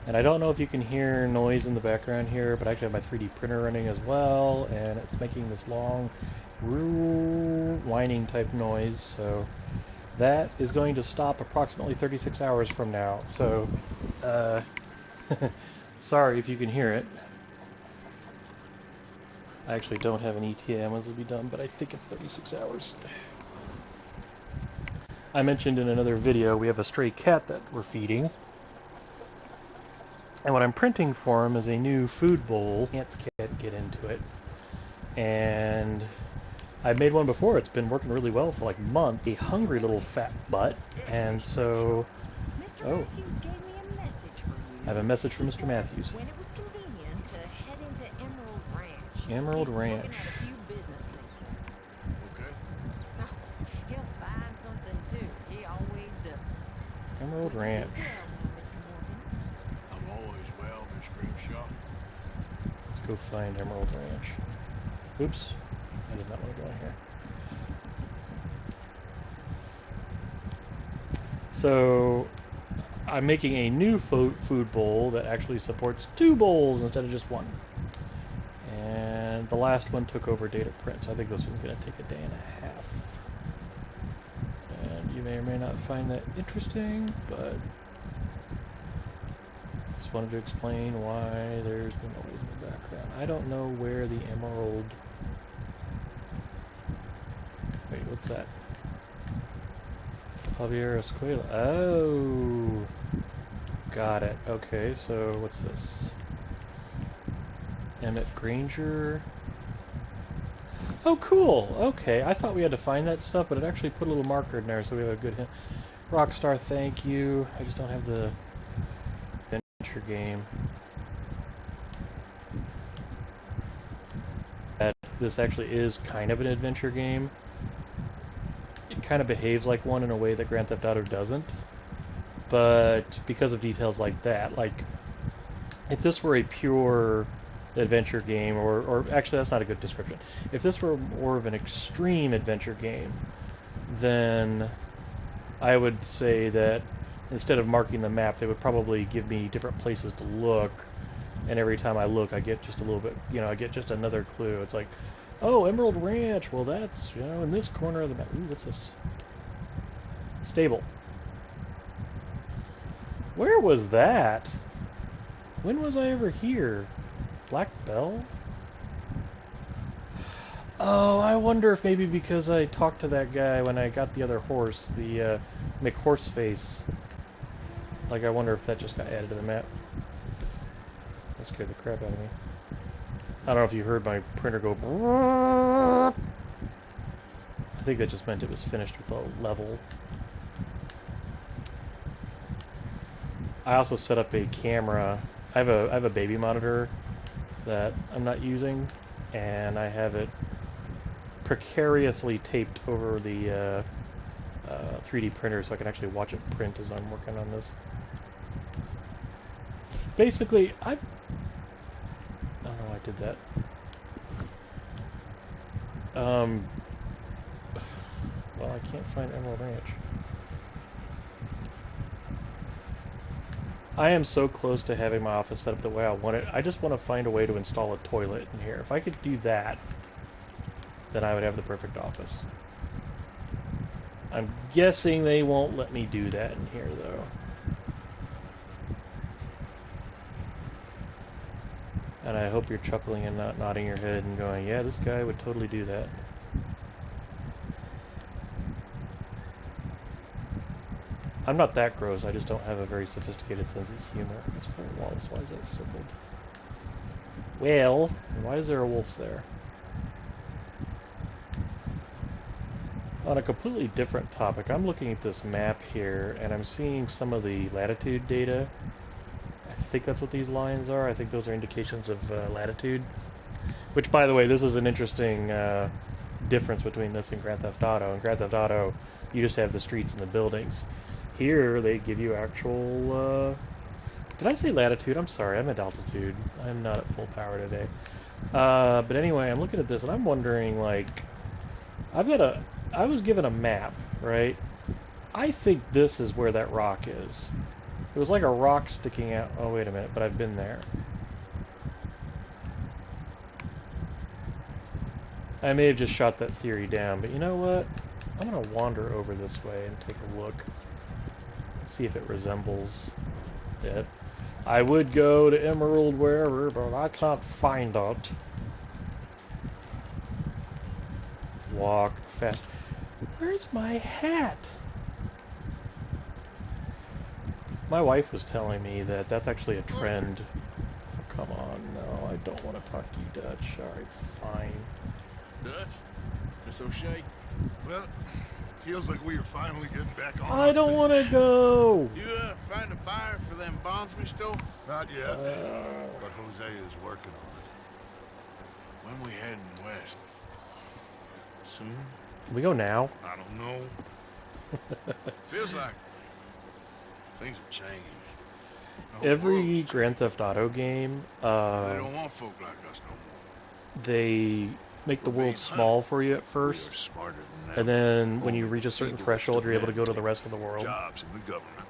And I don't know if you can hear noise in the background here, but I actually have my 3D printer running as well, and it's making this long, whining type noise, so that is going to stop approximately 36 hours from now. So, uh, sorry if you can hear it. I actually don't have an ETA when this will be done, but I think it's 36 hours. I mentioned in another video we have a stray cat that we're feeding. And what I'm printing for him is a new food bowl. Ants can't get into it. And I've made one before. It's been working really well for like a month. A hungry little fat butt. And so... Oh. I have a message from Mr. Matthews. When it was convenient to head into Emerald Ranch. Emerald Ranch. Okay. He'll find something too. He always does. Emerald Ranch. I'm always well, Miss Grimshaw. Let's go find Emerald Ranch. Oops. I did not want to go in here. So, I'm making a new food bowl that actually supports 2 bowls instead of just 1. And the last one took over data print, so I think this one's going to take a day and a half. And you may or may not find that interesting, but just wanted to explain why there's the noise in the background. I don't know where the emerald... Wait, what's that? Javier Escuela. Oh! Got it. Okay, so what's this? Emmett Granger. Oh, cool! Okay, I thought we had to find that stuff, but it actually put a little marker in there, so we have a good hint. Rockstar, thank you. I just don't have the adventure game. This actually is kind of an adventure game. It kind of behaves like one in a way that Grand Theft Auto doesn't. But because of details like that, like if this were a pure adventure game, or actually that's not a good description. If this were more of an extreme adventure game, then I would say that instead of marking the map, they would probably give me different places to look, and every time I look, I get just a little bit, you know, I get just another clue. It's like, oh, Emerald Ranch, well that's, you know, in this corner of the map. Ooh, what's this? Stable. Where was that? When was I ever here? Black Bell? Oh, I wonder if maybe because I talked to that guy when I got the other horse, the McHorseface. Like, I wonder if that just got added to the map. That scared the crap out of me. I don't know if you heard my printer go... I think that just meant it was finished with the level. I also set up a camera. I have a baby monitor that I'm not using, and I have it precariously taped over the 3D printer so I can actually watch it print as I'm working on this. Basically, I don't know why I did that. Well, I can't find Emerald Ranch. I am so close to having my office set up the way I want it. I just want to find a way to install a toilet in here. If I could do that, then I would have the perfect office. I'm guessing they won't let me do that in here, though. And I hope you're chuckling and not nodding your head and going, yeah, this guy would totally do that. I'm not that gross, I just don't have a very sophisticated sense of humor. It's 4 walls, why is that circled? Well, why is there a wolf there? On a completely different topic, I'm looking at this map here, and I'm seeing some of the latitude data. I think that's what these lines are. I think those are indications of latitude. Which, by the way, this is an interesting difference between this and Grand Theft Auto. In Grand Theft Auto, you just have the streets and the buildings. Here, they give you actual... Did I say latitude? I'm sorry, I'm at altitude. I'm not at full power today. But anyway, I'm looking at this, and I'm wondering, like... I was given a map, right? I think this is where that rock is. It was like a rock sticking out. Oh, wait a minute, but I've been there. I may have just shot that theory down, but you know what? I'm gonna wander over this way and take a look. See if it resembles it. I would go to Emerald wherever, but I can't find it. Walk fast. Where's my hat? My wife was telling me that that's actually a trend. Oh, come on, no, I don't want to talk to you Dutch. Alright, fine. Dutch? Miss O'Shea? Well, feels like we are finally getting back on. I don't want to go! You, find a buyer for them bonds we stole? Not yet, but Jose is working on When we heading west? Soon? Can we go now? it. I don't know. Feels like things have changed. The whole Every world's Grand Theft Auto game, They don't want folk like us no more. they make the world small for you at We are first, smarter than them. and then when you Only reach the a certain feeblest threshold, of you're able to men go to the take rest of the world. Jobs in the government.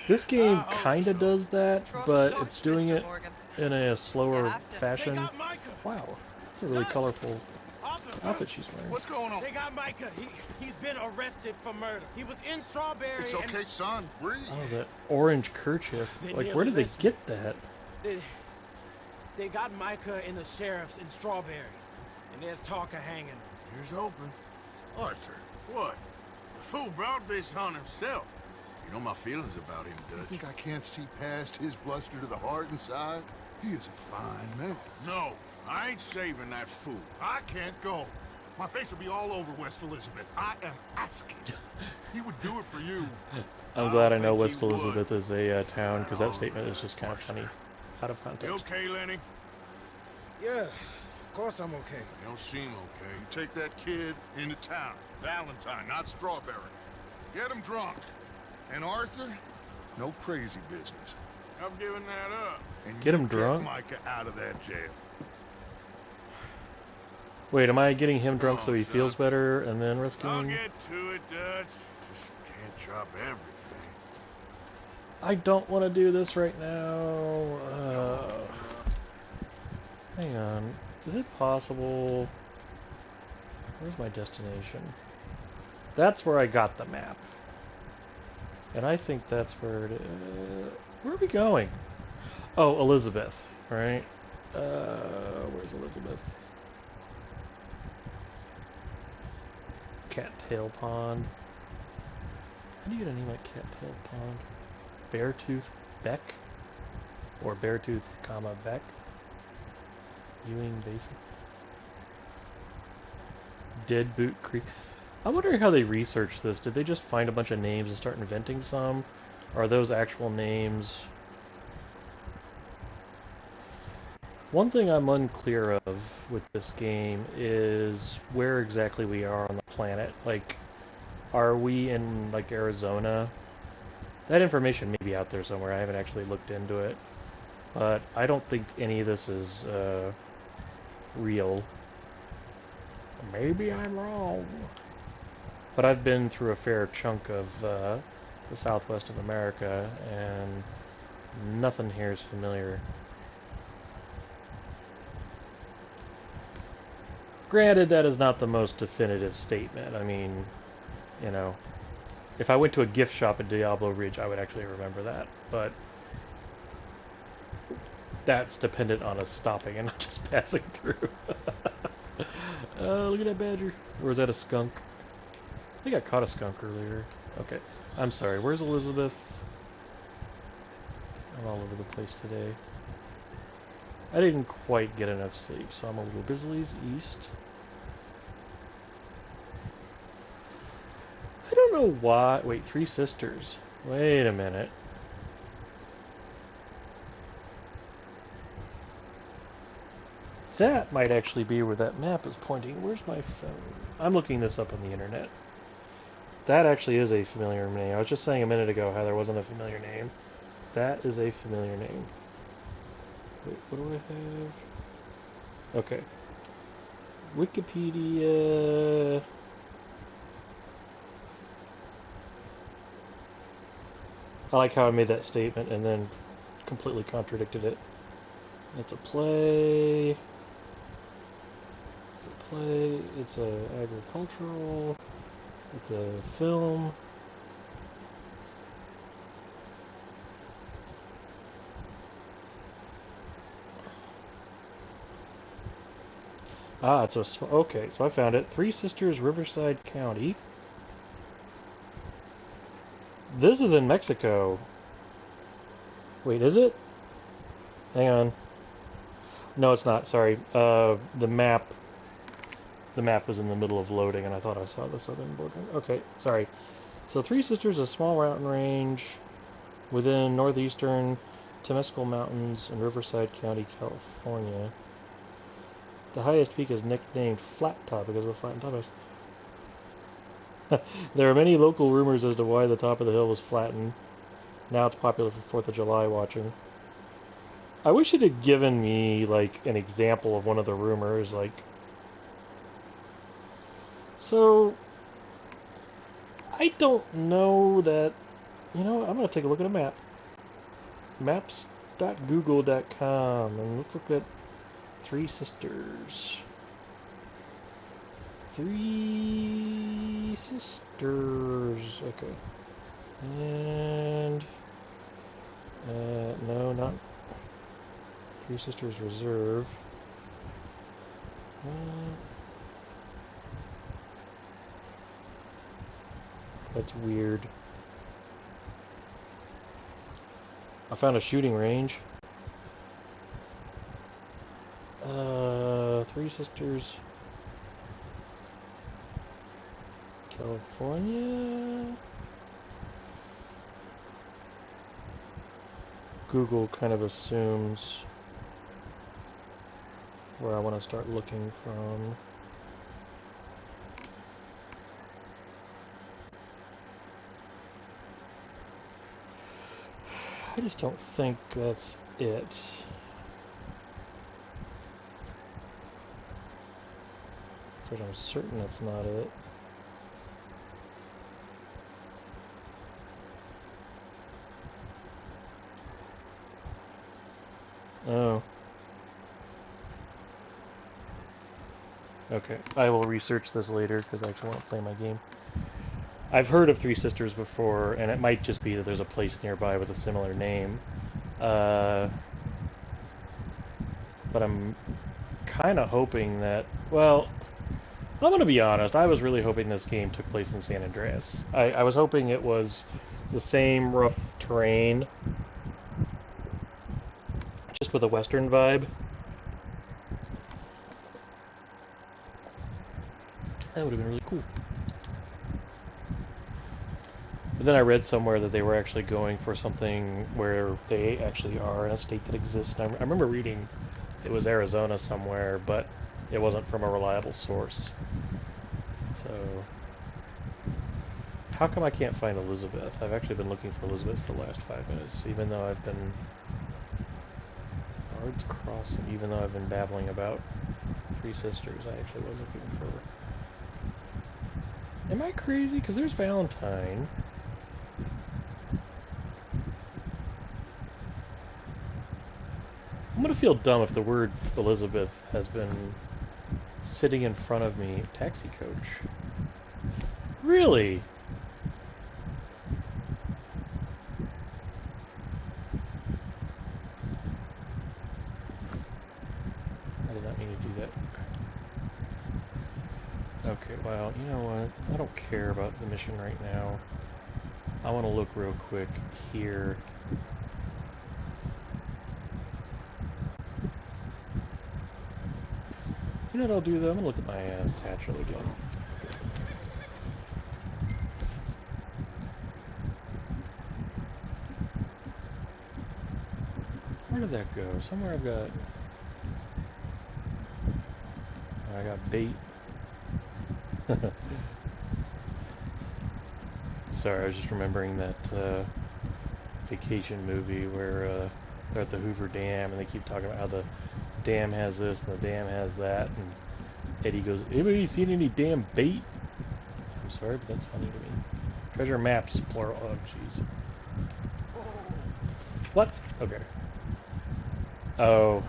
This game I hope kind of so. does that, Trust but Dutch, it's doing Mr. it Morgan. in a slower You have to. fashion. They got Micah. Wow, it's a really Dutch. colorful Officer, outfit she's wearing. What's going on? they got Micah. He's been arrested for murder. He was in Strawberry. It's and okay, son. Breathe. Oh, that orange kerchief. They Like, nearly where did they lynched me. get that? They got Micah in the sheriff's in Strawberry, and there's talk of hanging him. Here's open. Arthur, what? The fool brought this on himself. You know my feelings about him, You Dutch. think I can't see past his bluster to the heart inside? He is a fine man. No, I ain't saving that fool. I can't go. My face will be all over West Elizabeth. I am asking. He would do it for you. I'm glad I know think West he would. Elizabeth is a town, because that statement is just kind of funny. Out of You context. okay, Lenny? Yeah, of course I'm okay. You don't seem okay. You take that kid into town. Valentine, not Strawberry. Get him drunk. And Arthur, no crazy business. I've given that up. And Get you him drunk? Micah out of that jail. Wait, am I getting him drunk so Oh, he son. feels better and then I'll rescuing? get to it, Dutch. Just can't drop everything. I don't want to do this right now. Hang on. Is it possible? Where's my destination? That's where I got the map. And I think that's where it is. Where are we going? Oh, Elizabeth, right? Where's Elizabeth? Cattail Pond. How do you get a name like Cattail Pond? Beartooth Beck? Or Beartooth, comma, Beck? Ewing Basin? Dead Boot Creek. I wonder how they researched this. Did they just find a bunch of names and start inventing some? Or are those actual names? One thing I'm unclear of with this game is where exactly we are on the planet. Like, are we in, like, Arizona? That information may be out there somewhere. I haven't actually looked into it. But I don't think any of this is, real. Maybe I'm wrong. But I've been through a fair chunk of, the southwest of America, and nothing here is familiar. Granted, that is not the most definitive statement. I mean, you know, if I went to a gift shop at Diablo Ridge, I would actually remember that. But that's dependent on us stopping and not just passing through. Look at that badger. Or was that a skunk? I think I caught a skunk earlier. Okay. I'm sorry. Where's Elizabeth? I'm all over the place today. I didn't quite get enough sleep, so I'm a little Grizzlies East. I don't know why. Wait, Three Sisters. Wait a minute. That might actually be where that map is pointing. Where's my phone? I'm looking this up on the internet. That actually is a familiar name. I was just saying a minute ago how there wasn't a familiar name. That is a familiar name. Wait, what do I have? Okay. Wikipedia. I like how I made that statement and then completely contradicted it. It's a play. It's a play. It's a agricultural. It's a film. Ah, it's a... Okay, so I found it. Three Sisters, Riverside County. This is in Mexico. Wait, is it? Hang on. No, it's not. Sorry. The map was in the middle of loading, and I thought I saw the southern border. Okay, sorry. So Three Sisters is a small mountain range within northeastern Temescal Mountains in Riverside County, California. The highest peak is nicknamed Flat Top because of the flattened top ice. There are many local rumors as to why the top of the hill was flattened. Now it's popular for 4th of July watching. I wish it had given me, like, an example of one of the rumors, like... So... I don't know that... You know, I'm going to take a look at a map. Maps.google.com, and let's look at Three Sisters. Three Sisters. Okay. And... no, not... Three Sisters Reserve. That's weird. I found a shooting range. Three Sisters, California. Google kind of assumes where I want to start looking from. I just don't think that's it. But I'm certain that's not it. Oh. Okay, I will research this later because I actually want to play my game. I've heard of Three Sisters before, and it might just be that there's a place nearby with a similar name. But I'm kind of hoping that, well, I'm going to be honest, I was really hoping this game took place in San Andreas. I was hoping it was the same rough terrain, just with a western vibe. That would have been really cool. But then I read somewhere that they were actually going for something where they actually are in a state that exists. And I remember reading it was Arizona somewhere, but it wasn't from a reliable source. So, how come I can't find Elizabeth? I've actually been looking for Elizabeth for the last 5 minutes, even though I've been... Bard's Crossing, even though I've been babbling about Three Sisters, I actually was looking for... Am I crazy? Because there's Valentine. I'm gonna feel dumb if the word Elizabeth has been sitting in front of me. Taxi coach. Really? I did not mean to do that. Okay, well, you know what? I don't care about the mission right now. I want to look real quick here. You know what I'll do though? I'm gonna look at my satchel again. Where did that go? Somewhere I got bait. Sorry, I was just remembering that vacation movie where they're at the Hoover Dam and they keep talking about how the dam has this and the dam has that, and Eddie goes, "Anybody seen any damn bait?" I'm sorry, but that's funny to me. Treasure maps, plural. Oh, jeez. What? Okay. Oh.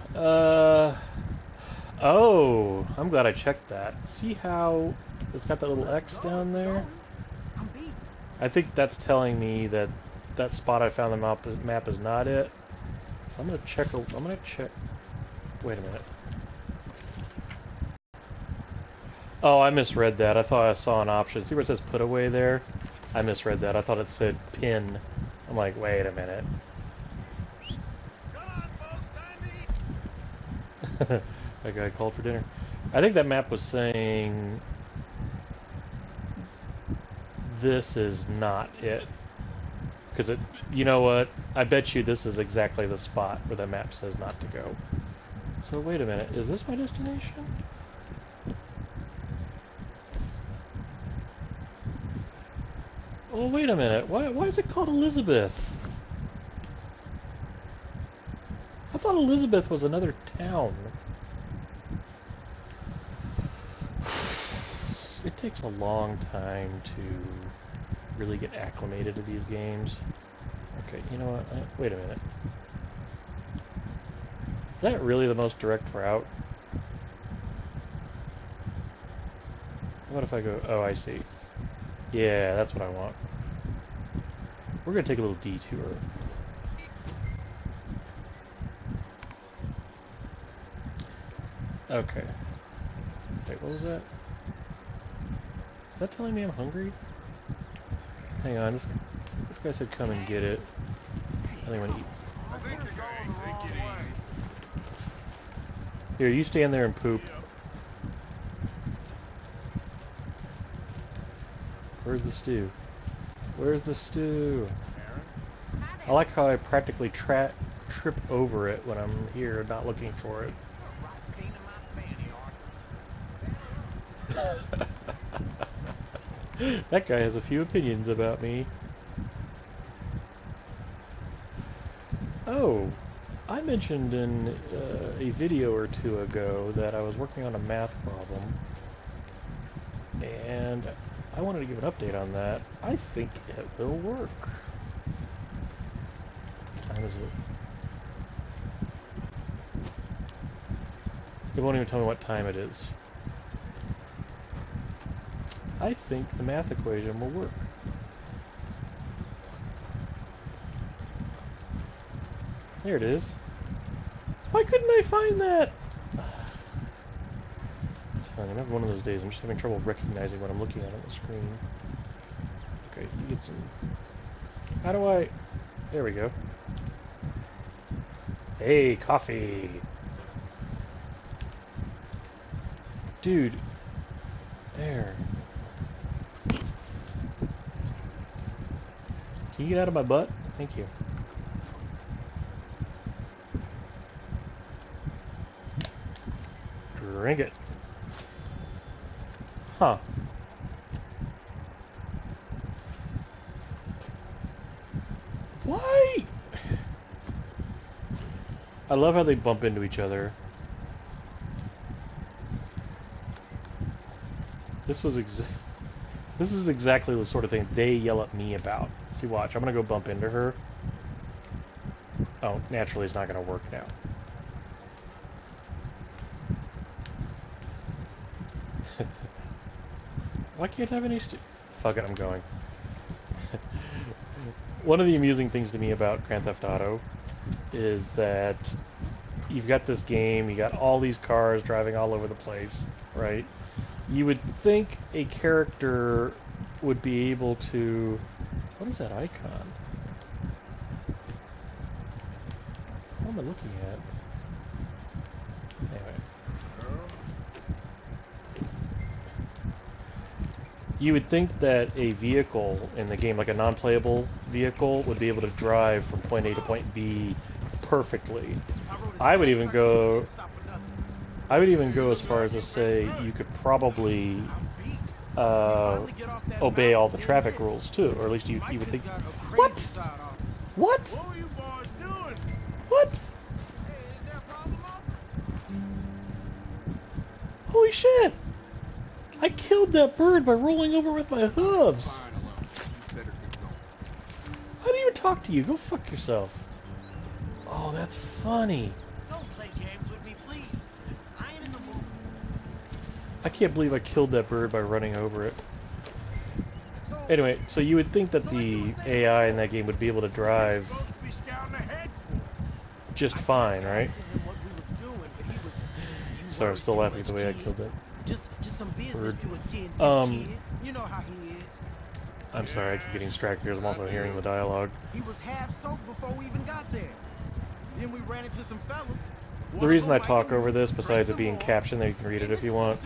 Oh! I'm glad I checked that. See how it's got that little X down there? I'm beat. I think that's telling me that that spot I found on the map is not it. So I'm gonna check. I'm gonna check. Wait a minute. Oh, I misread that. I thought I saw an option. See where it says put away there? I misread that. I thought it said pin. I'm like, wait a minute. Come on, folks, time to eat. That guy called for dinner. I think that map was saying this is not it. Because it, you know what? I bet you this is exactly the spot where the map says not to go. So wait a minute. Is this my destination? Oh, wait a minute. Why is it called Elizabeth? I thought Elizabeth was another town. It takes a long time to really get acclimated to these games. Okay, you know what? Wait a minute. Is that really the most direct route? What if I go... Oh, I see. Yeah, that's what I want. We're going to take a little detour. Okay. Wait, what was that? Is that telling me I'm hungry? Hang on, this guy said come and get it. I think I'm going to eat. I think you're going the wrong way. Here, you stand there and poop. Where's the stew? Where's the stew? I like how I practically trip over it when I'm here, not looking for it. That guy has a few opinions about me. Oh, I mentioned in a video or two ago that I was working on a math problem, and I wanted to give an update on that. I think it will work. What time is it? It won't even tell me what time it is. I think the math equation will work. There it is. Why couldn't I find that? I'm having one of those days. I'm just having trouble recognizing what I'm looking at on the screen. Okay, you get some... How do I... There we go. Hey, coffee! Dude. There. Can you get out of my butt? Thank you. Drink it. Huh. Why? I love how they bump into each other. This is exactly the sort of thing they yell at me about. See, watch. I'm gonna go bump into her. Oh, naturally it's not gonna work now. Why can't I have any Fuck it, I'm going. One of the amusing things to me about Grand Theft Auto is that you've got this game, you got all these cars driving all over the place, right? You would think a character would be able to... What is that icon? What am I looking at? Anyway. You would think that a vehicle in the game, like a non-playable vehicle, would be able to drive from point A to point B perfectly. I would even go as far as to say you could probably obey all the traffic rules too, or at least you would think. What? What? What were you boys doing? What? Holy shit! I killed that bird by rolling over with my hooves. How do you talk talk to you. Go fuck yourself. Oh, that's funny. Don't play games with me, please. I ain't in the mood. I can't believe I killed that bird by running over it. So, Anyway, so you would think that the AI in that game would be able to drive Supposed to be scouting ahead for. just fine, right? asking him what we was doing, but he was. You Sorry, I'm worry still too laughing at the much, way I kid. killed it. Just some business Bird. to attend to, kid. You know how he is. I'm sorry, I keep getting distracted because I'm also hearing the dialogue. He was half soaked before we even got there. Then we ran into some fellas. The reason I talk over this, besides it being captioned, that you can read it if you want,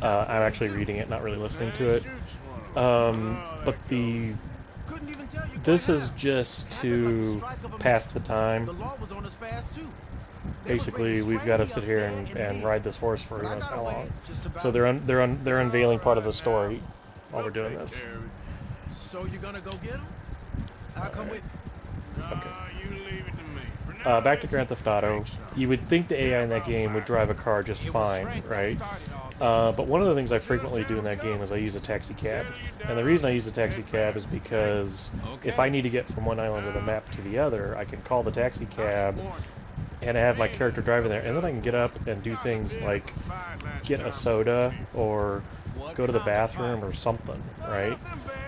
I'm actually reading it, not really listening to it. But this is just to pass the time. The law was on us fast too. Basically, we've got to sit here and ride this horse for who knows how long. So they're unveiling part of the story while we're doing this. So you're gonna go get him? I'll come with you. Okay. You leave it to me. For now, Back to Grand Theft Auto. take some. You would think the AI in that game would drive a car just fine, right? But one of the things I frequently do in that game is I use a taxi cab. And the reason I use a taxi cab is because if I need to get from one island of the map to the other, I can call the taxi cab and have my character driving there, and then I can get up and do things like get a soda or go to the bathroom or something, right?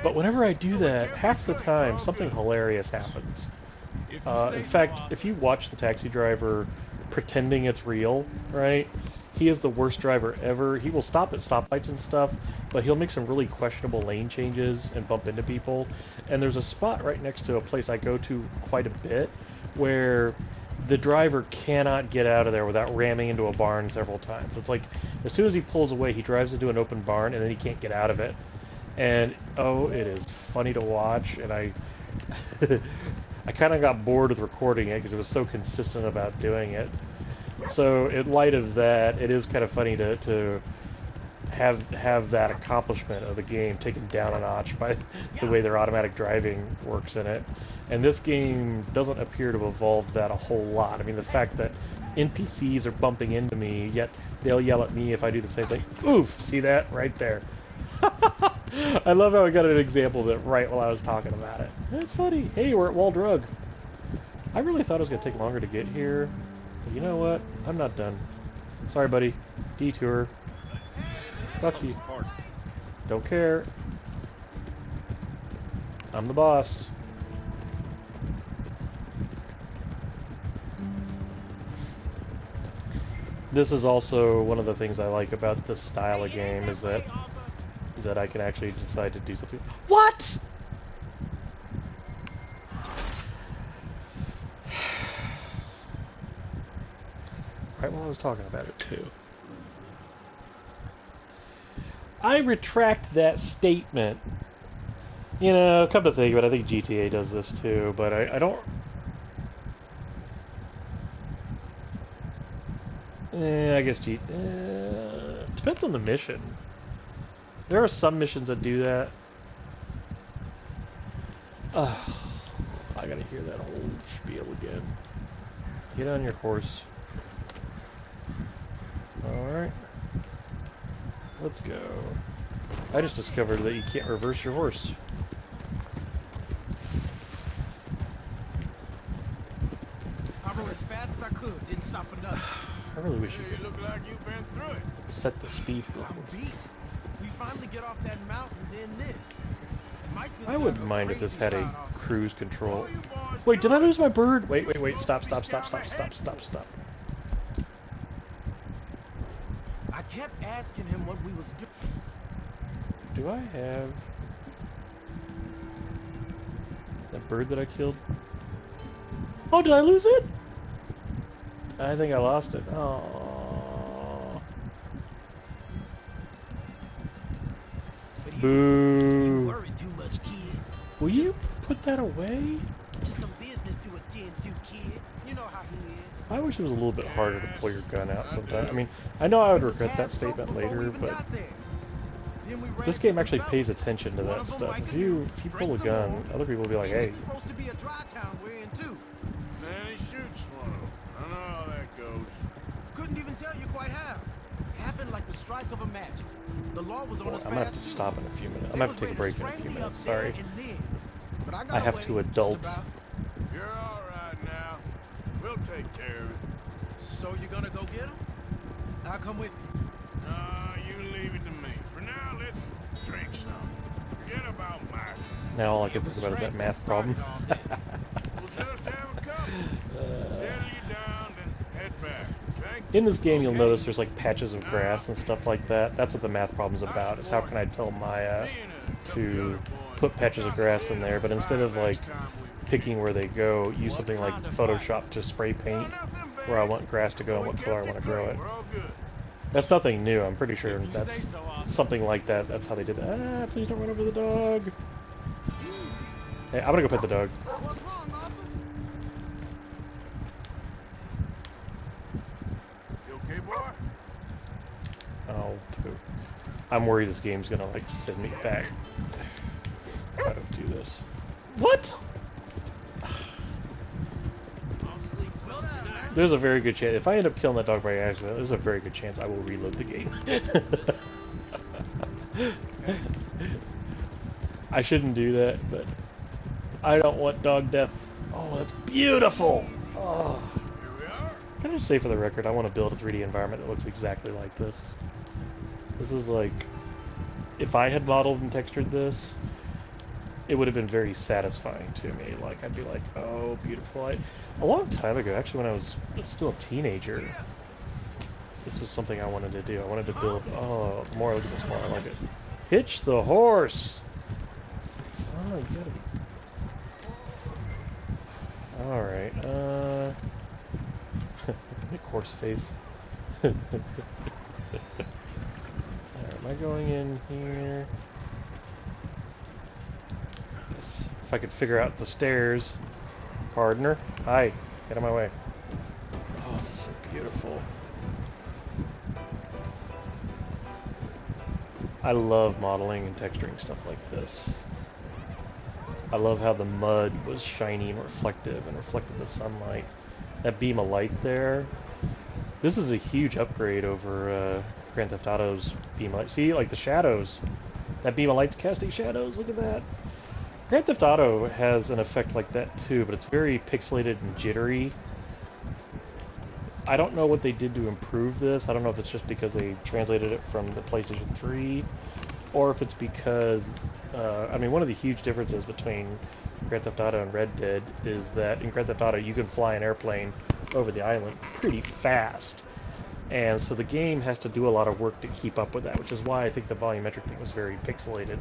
But whenever I do that, half the time something hilarious happens. In fact, if you watch the taxi driver pretending it's real, right? He is the worst driver ever. He will stop at stoplights and stuff, but he'll make some really questionable lane changes and bump into people. And there's a spot right next to a place I go to quite a bit where the driver cannot get out of there without ramming into a barn several times. It's like, as soon as he pulls away, he drives into an open barn, and then he can't get out of it. And, oh, it is funny to watch, and I kind of got bored with recording it because it was so consistent about doing it. So, in light of that, it is kind of funny to have that accomplishment of the game taken down a notch by the way their automatic driving works in it. And this game doesn't appear to evolve that a whole lot. I mean, the fact that NPCs are bumping into me, yet they'll yell at me if I do the same thing. Oof! See that? Right there. I love how I got an example of it right while I was talking about it. It's funny. Hey, we're at Wall Drug. I really thought it was going to take longer to get here. But you know what? I'm not done. Sorry, buddy. Detour. Fuck you. Don't care. I'm the boss. This is also one of the things I like about this style of game is that I can actually decide to do something. What? Right while I was talking about it too. I retract that statement. You know, come to think of it, I think GTA does this too, but I don't... I guess depends on the mission. There are some missions that do that. I gotta hear that whole spiel again. Get on your horse. Alright. Let's go. I just discovered that you can't reverse your horse. I rode as fast as I could, didn't stop for nothing. I really wish you You could look like you've been through it. set the speed. I'm beat. We finally get off that mountain, then this. Mike has I got wouldn't a mind if this crazy had a side off. cruise control. All you boys Wait, did I do lose my bird? Wait, stop. I kept asking him what we was doing. Do I have that bird that I killed? Oh, did I lose it? I think I lost it. Oh. But he Boo. You worry too much, kid. Will you put that away? Just some business to attend to, kid. You know how he is. I wish it was a little bit harder to pull your gun out sometimes. I mean, I know I would regret that statement later, but this game actually pays attention to that stuff. If you pull a gun, other people will be like, hey. It's supposed to be a dry town we're in too. Man, he shoots one. I know how that goes. Couldn't even tell you quite how. Happened like the strike of a match. The law was on Well, us I'm gonna have fast to too. stop in a few minutes. I'm They gonna have to was take a break ready in a few strangle me minutes. up there Sorry. and then. But I got I have away, to just adult about. You're all right now. We'll take care of it. So you're gonna go get him? I'll come with you. No, you leave it to me. For now, let's drink some. Forget about Mike. Now all I can think about is that math problem. We'll just have a couple. Settle you down, then head back, okay? In this game, you'll notice there's like patches of grass and stuff like that. That's what the math problem's about, is how can I tell Maya to put patches of grass in there, but instead of like picking where they go, use something like Photoshop to spray paint where I want grass to go and what color I want to grow it. We're all good. That's nothing new, I'm pretty sure that's something like that. That's how they did that. Ah, please don't run over the dog. Hey, I'm gonna go pet the dog. You okay, boy? Oh, dude. I'm worried this game's gonna like send me back if I don't do this. What? There's a very good chance, if I end up killing that dog by accident, there's a very good chance I will reload the game. I shouldn't do that, but I don't want dog death. Oh, that's beautiful! Oh. Here we are. Can I just say for the record, I want to build a 3D environment that looks exactly like this. This is like, if I had modeled and textured this, it would have been very satisfying to me. Like, I'd be like, oh, beautiful. A long time ago, actually when I was still a teenager, this was something I wanted to do. I wanted to build, oh, the more I look at this, more I like it. Hitch the horse! Oh, you gotta be... Alright, make horse face. Alright, am I going in here? Yes. If I could figure out the stairs. Partner. Hi. Get out of my way. Oh, this is so beautiful. I love modeling and texturing stuff like this. I love how the mud was shiny and reflective and reflected the sunlight. That beam of light there. This is a huge upgrade over Grand Theft Auto's beam of light. See, like the shadows. That beam of light's casting shadows. Look at that. Grand Theft Auto has an effect like that too, but it's very pixelated and jittery. I don't know what they did to improve this. I don't know if it's just because they translated it from the PlayStation 3, or if it's because, I mean, one of the huge differences between Grand Theft Auto and Red Dead is that in Grand Theft Auto you can fly an airplane over the island pretty fast. And so the game has to do a lot of work to keep up with that, which is why I think the volumetric thing was very pixelated.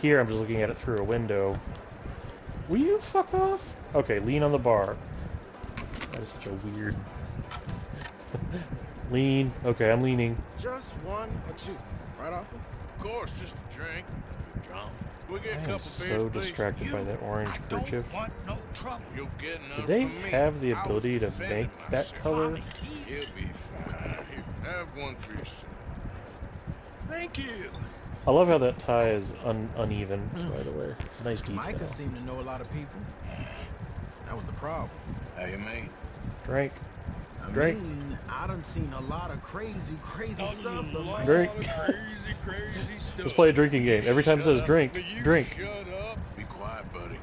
Here, I'm just looking at it through a window. Will you fuck off? Okay, lean on the bar. That is such a weird... Lean. Okay, I'm leaning. Just one or two, right off? Of course, just a drink. Drunk. We get a I am couple so beers, please. distracted by that orange kerchief. Don't want no trouble. You'll get enough Do they from me. have the I was ability to defending make that myself. color? You'll be fine. Here, have one for yourself. Thank you. I love how that tie is uneven, by the way. It's a nice detail. Micah seemed to know a lot of people. That was the problem. How you mean? Drink. I Drink. mean, I done seen a lot of crazy stuff, but Micah... Drink. Crazy stuff. Let's play a drinking game. Every time it says drink, drink. Shut up. Be quiet, buddy.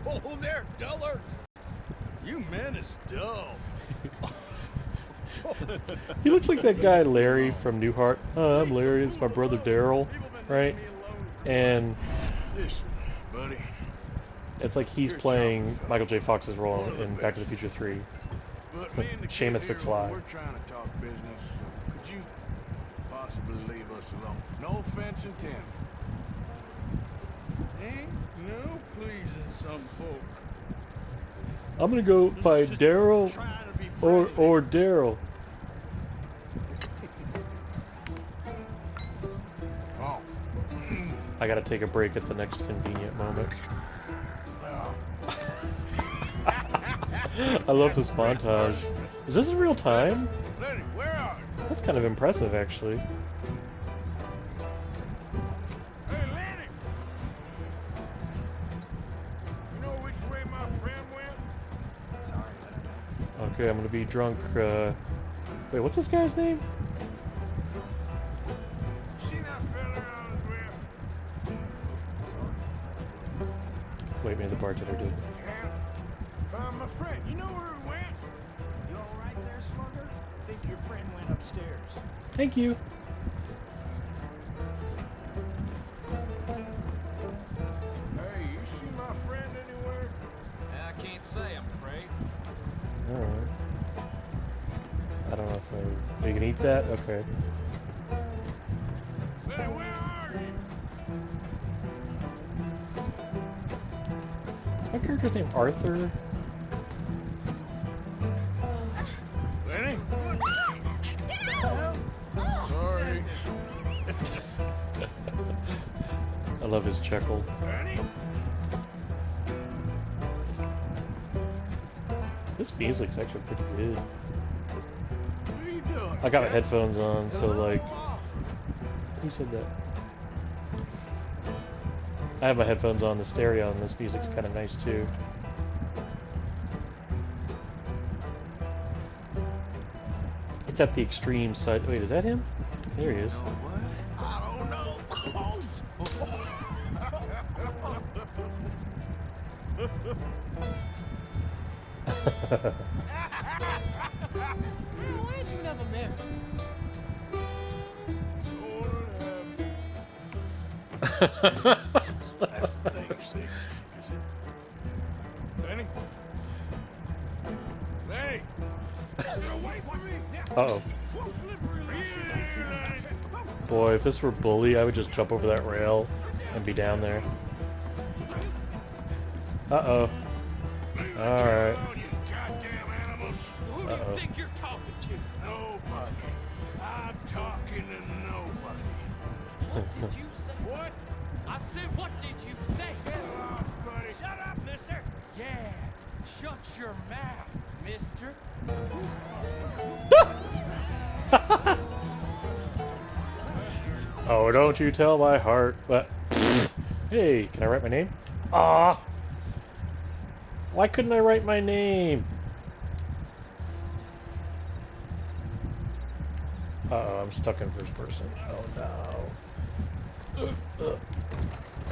Oh, there, dullard. You men is dull. He looks like that guy Larry from Newhart. I'm Larry, it's my brother Daryl, right? And Listen, buddy. it's like he's playing Michael J. Fox's role in Back to the Future 3. But me and the Seamus kid here, McFly. we're trying to talk business. Could you possibly leave us alone? No offense intended. Ain't no pleasing some folk. I'm gonna go find Just Daryl trying to be or friendly. Daryl. Oh. I gotta take a break at the next convenient moment. I love this montage. Is this in real time? Lenny, where are you? That's kind of impressive, actually. Hey, Lenny! You know which way my friend went? Sorry, Okay, I'm gonna be drunk. Wait, what's this guy's name? See that fella I was with? Wait, maybe the bartender did. Yeah, my friend. You know where he went? You all right there, Slugger? I think your friend went upstairs. Thank you. Hey, you see my friend anywhere? I can't say, I'm afraid. Alright. I don't know if you can eat that? Okay. Lenny, where are you? Is my character's name Arthur? Lenny? Get out! Sorry. I love his chuckle. Lenny? This music's actually pretty good. What are you doing? I got my Cat? headphones on, so Hello, like... officer. Who said that? I have my headphones on, the stereo on this music's kind of nice too. It's at the extreme side. Wait, is that him? There he is. I don't know. Why ain't you never married? That's the thing, you see. Is it... Lenny? Lenny! Get away from me! Uh-oh. Boy, if this were Bully, I would just jump over that rail and be down there. Uh-oh. Alright. You goddamn animals! Who do Uh-oh. you think you're talking to? Nobody. I'm talking to nobody. What did you say? What? I said, what did you say? Get lost, buddy. Shut up, mister! Yeah, shut your mouth, mister. Oh, don't you tell my heart. But hey, can I write my name? Ah! Why couldn't I write my name? Uh-oh, I'm stuck in first person. Oh no.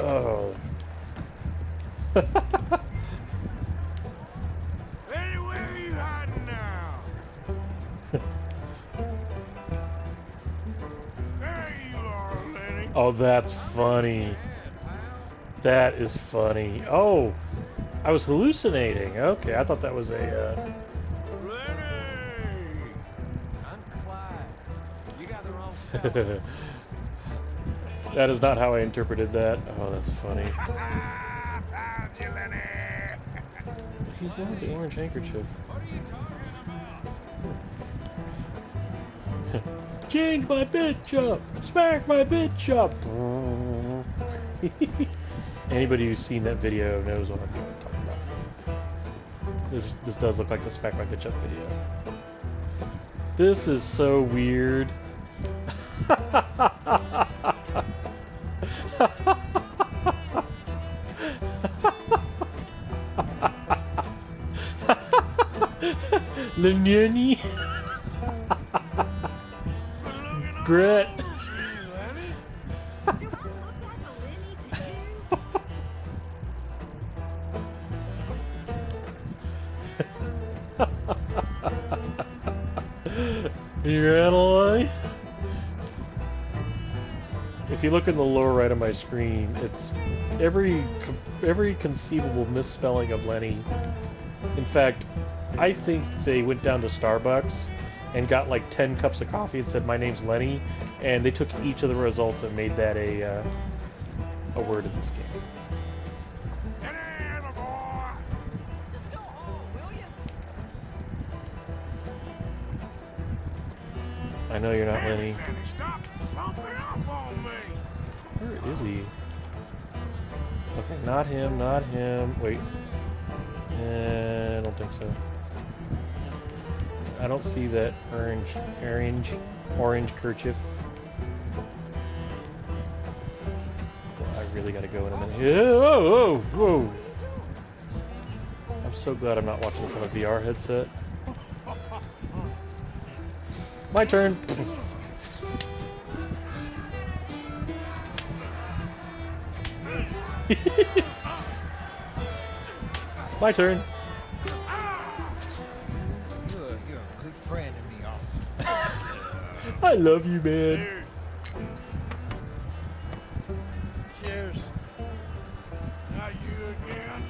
Oh. Lenny, where are you hiding now? There you are, Lenny. Oh, that's funny. That is funny. Oh, I was hallucinating. Okay, I thought that was a, Lenny! I'm Clyde. You got the wrong fella. That is not how I interpreted that. Oh, that's funny. Found you, Lenny. He's wearing the orange handkerchief. What are you talking about? Change my bitch up! Smack my bitch up! Anybody who's seen that video knows what I'm talking about. This does look like the Smack My Bitch Up video. This is so weird. Lenny. Grit. Lenny? Do I look like a Lenny to you? You ran away? If you look in the lower right of my screen, it's every conceivable misspelling of Lenny. In fact, I think they went down to Starbucks and got like 10 cups of coffee and said, "My name's Lenny," and they took each of the results and made that a word in this game. Get in, boy! Just go home, will you? I know you're not Damn it, Lenny. Lenny, stop slumping off on me! Where is he? Okay, not him, not him. Wait. I don't think so. I don't see that orange kerchief. Well, I really gotta go in a minute. Yeah, whoa, whoa, whoa! I'm so glad I'm not watching this on a VR headset. My turn! My turn! I love you, man. Cheers. Cheers. Not you again.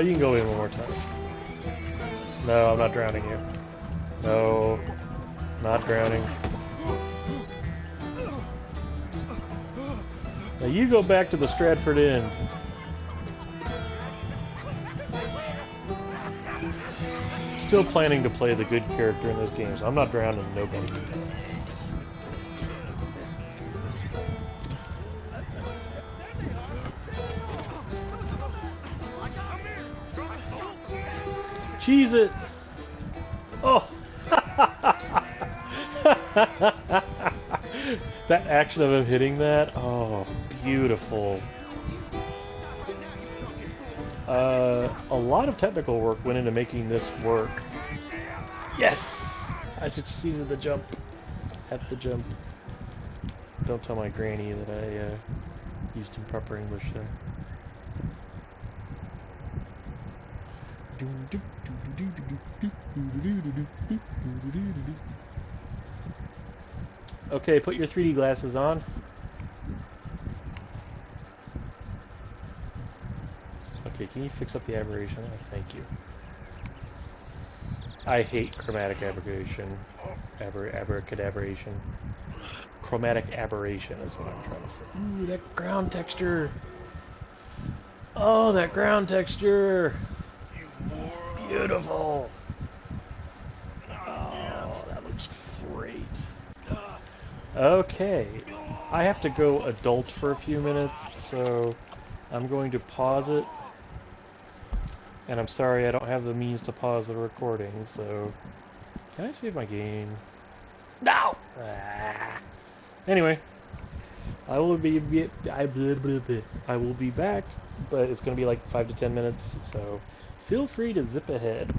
You can go in one more time. No, I'm not drowning you. No, not drowning. Now you go back to the Stratford Inn. Still planning to play the good character in this game, so I'm not drowning nobody. Cheese it! Oh! That action of him hitting that, oh, beautiful. A lot of technical work went into making this work. Yes! I succeeded the jump. At the jump. Don't tell my granny that I used improper English there. Okay, put your 3D glasses on. Okay, can you fix up the aberration? Oh, thank you. I hate chromatic aberration. Abracadabration. Chromatic aberration is what I'm trying to say. Ooh, that ground texture! Oh, that ground texture! Beautiful! Oh, that looks great. Okay, I have to go adult for a few minutes, so I'm going to pause it. And I'm sorry I don't have the means to pause the recording, so... Can I save my game? No! Ah. Anyway, I will be back, but it's going to be like 5 to 10 minutes, so feel free to zip ahead.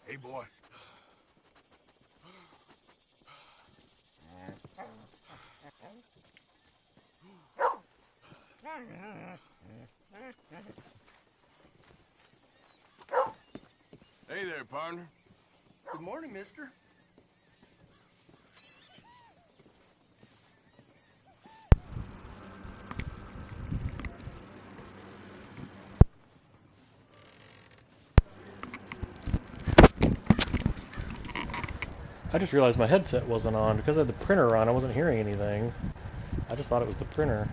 Hey, boy. Hey there, partner. Good morning, mister. I just realized my headset wasn't on. Because I had the printer on, I wasn't hearing anything. I just thought it was the printer.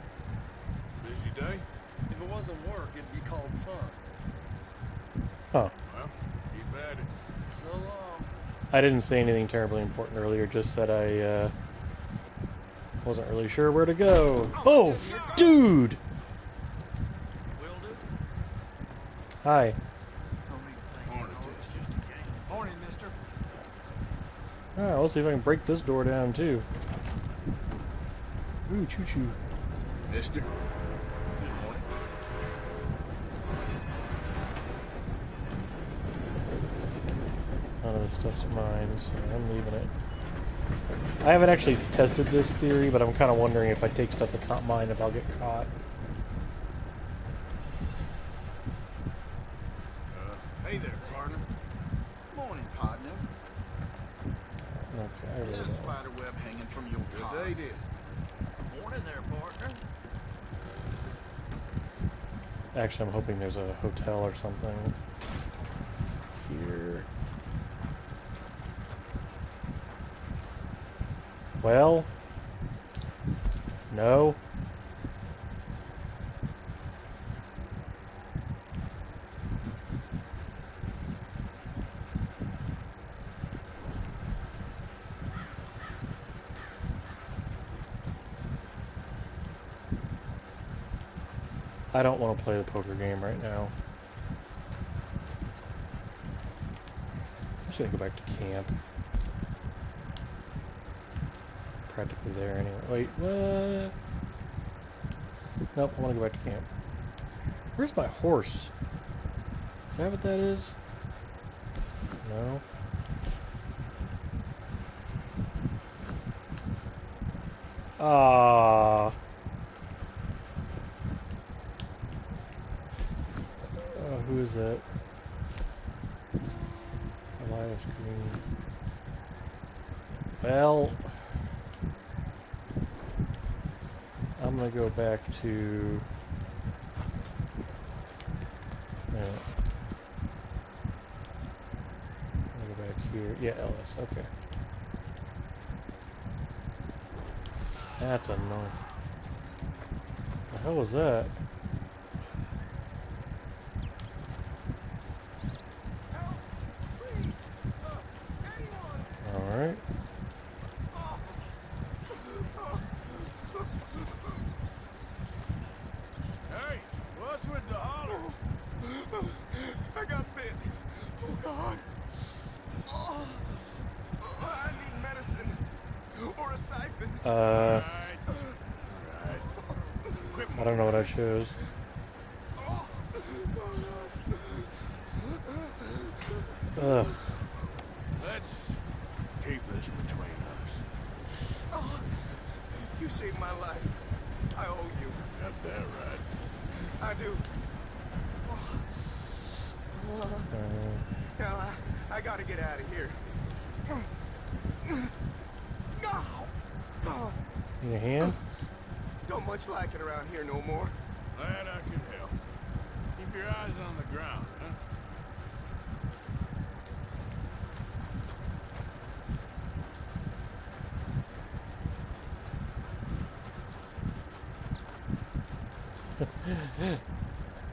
Busy day? If it wasn't work, it'd be called fun. Huh. Well, keep at it. So long. I didn't say anything terribly important earlier, just that I wasn't really sure where to go. Oh, dude! Will do. Hi. Morning, Tess. Morning, mister. Alright, I'll see if I can break this door down, too. Ooh, choo-choo. Mister? Good morning. None of this stuff's mine, so I'm leaving it. I haven't actually tested this theory, but I'm kind of wondering if I take stuff that's not mine, if I'll get caught. Hey there, partner. Morning, partner. Okay, I Is really that a don't. spider web hanging from your Good cards? day, dear. Morning there, partner. Actually, I'm hoping there's a hotel or something here. Well, no. I don't want to play the poker game right now. I'm just gonna go back to camp. Practically there anyway. Wait, what? Nope, I want to go back to camp. Where's my horse? Is that what that is? No. Ah. Who is that? Elias Green. Well, I'm gonna go back to Yeah, LS. Okay. That's annoying. The hell was that? Alright. Hey, what's with the holler? I got bit. Oh, God. Oh, I need medicine. Or a siphon. Alright. I don't know what I chose. Ugh. Let's keep this between us. Oh, you saved my life. I owe you. Got that right. I do. Now, I gotta get out of here. Oh, In your hand? don't much like it around here no more. Glad I could help. Keep your eyes on the ground, huh?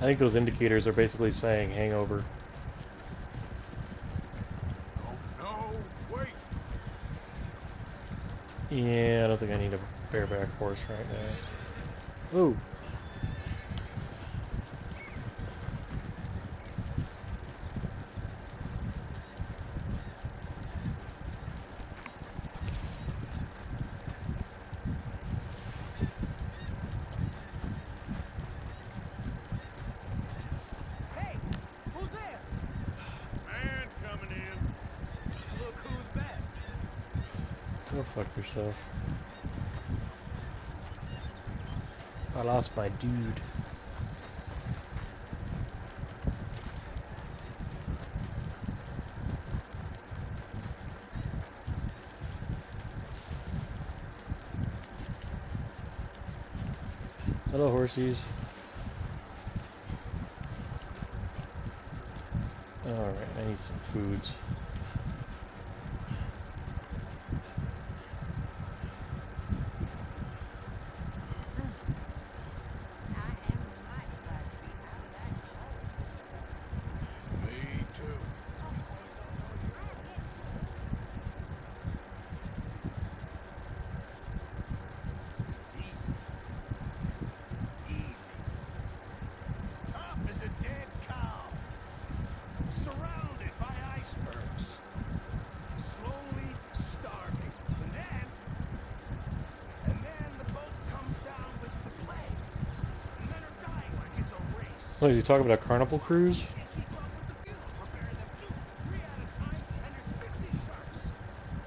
I think those indicators are basically saying hangover. Oh, no, wait. Yeah, I don't think I need a bareback horse right now. Ooh. Hey, who's there? Man coming in. Look who's back. Go fuck yourself. I lost my dude. Hello, horsies. Alright, I need some foods. I am mighty glad to be out of that cold, Mr. Bennett. Me too. Easy. Tough as a dead cow. Surrounded by icebergs. Slowly starving. And then the boat comes down with the plague. And men are dying like it's a race. What, is he talking about a carnival cruise? Can't keep up with the funerals. We're burying them too. 3 at a time, and there's 50 sharks.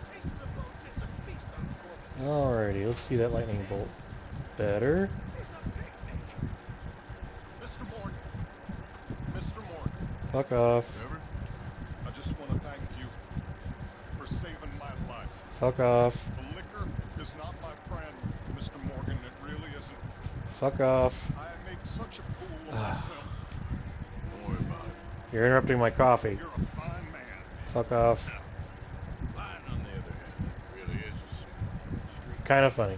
Chasing the boat just to feast on corpses. Alrighty, let's see that lightning bolt. Better. It's a picnic. Mr. Morgan. Mr. Morgan. Fuck off. Ever? I just want to thank you for saving my life. Fuck off. The liquor is not my friend, Mr. Morgan. It really isn't. Fuck off. I made such a fool of myself. Don't worry about it. You're interrupting my coffee. You're a fine man. Fuck off. Mine, on the other hand, really is a sin. Kind of funny.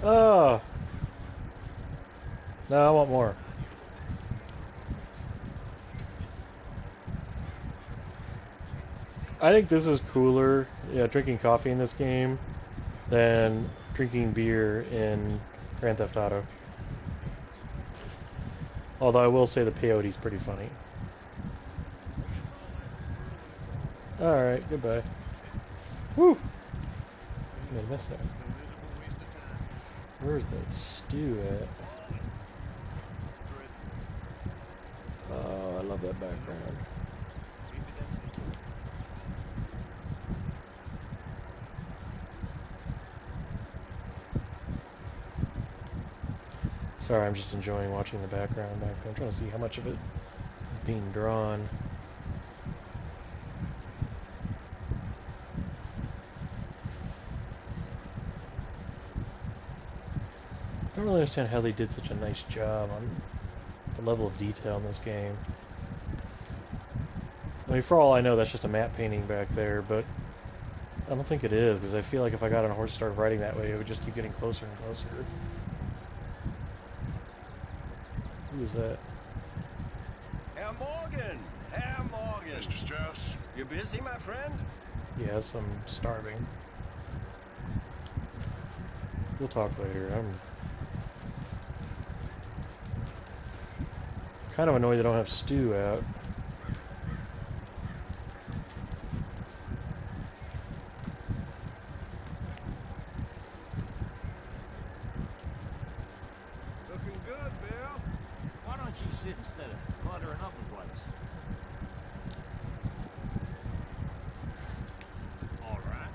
Oh. No, I want more. I think this is cooler, yeah, drinking coffee in this game than drinking beer in Grand Theft Auto. Although I will say the peyote's pretty funny. Alright, goodbye. Whew! I'm gonna miss that. Where's the stew at? Oh, I love that background. Sorry, I'm just enjoying watching the background back there. I'm trying to see how much of it is being drawn. don't really understand how they did such a nice job on the level of detail in this game. I mean, for all I know, that's just a matte painting back there, but I don't think it is, because I feel like if I got on a horse and started riding that way, it would just keep getting closer and closer. Who is that? Herr Morgan! Herr Morgan! Mr. Strauss? You busy, my friend? Yes, I'm starving. We'll talk later. I'm kind of annoyed they don't have stew out. Looking good, Bill. Why don't you sit instead of cluttering up the place? All right.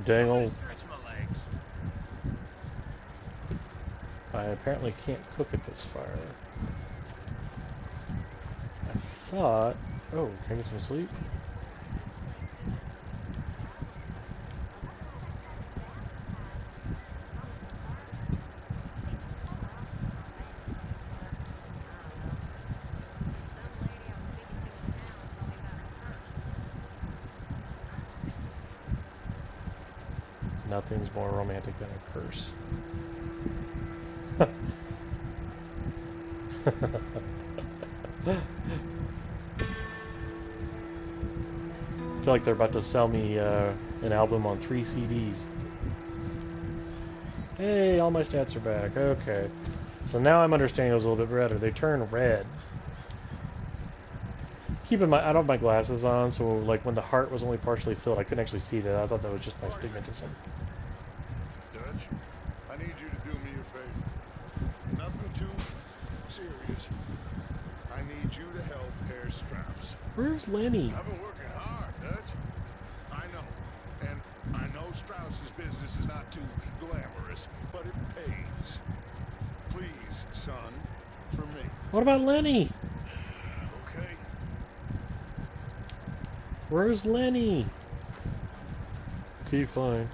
Dang old. Stretch my legs. I apparently can't cook at this fire. I thought... Oh, can I get some sleep? Nothing's more romantic than a curse. I feel like they're about to sell me an album on 3 CDs. Hey, all my stats are back. Okay. So now I'm understanding those a little bit better. They turn red. Keep in mind, I don't have my glasses on, so like when the heart was only partially filled, I couldn't actually see that. I thought that was just my stigmatism. Dutch, I need you to do me a favor. Nothing too serious. I need you to help Herr Strauss. Where's Lenny? I've been working hard, Dutch. I know. And I know Strauss's business is not too glamorous, but it pays. Please, son, for me. What about Lenny? Okay? Where's Lenny? Okay, fine.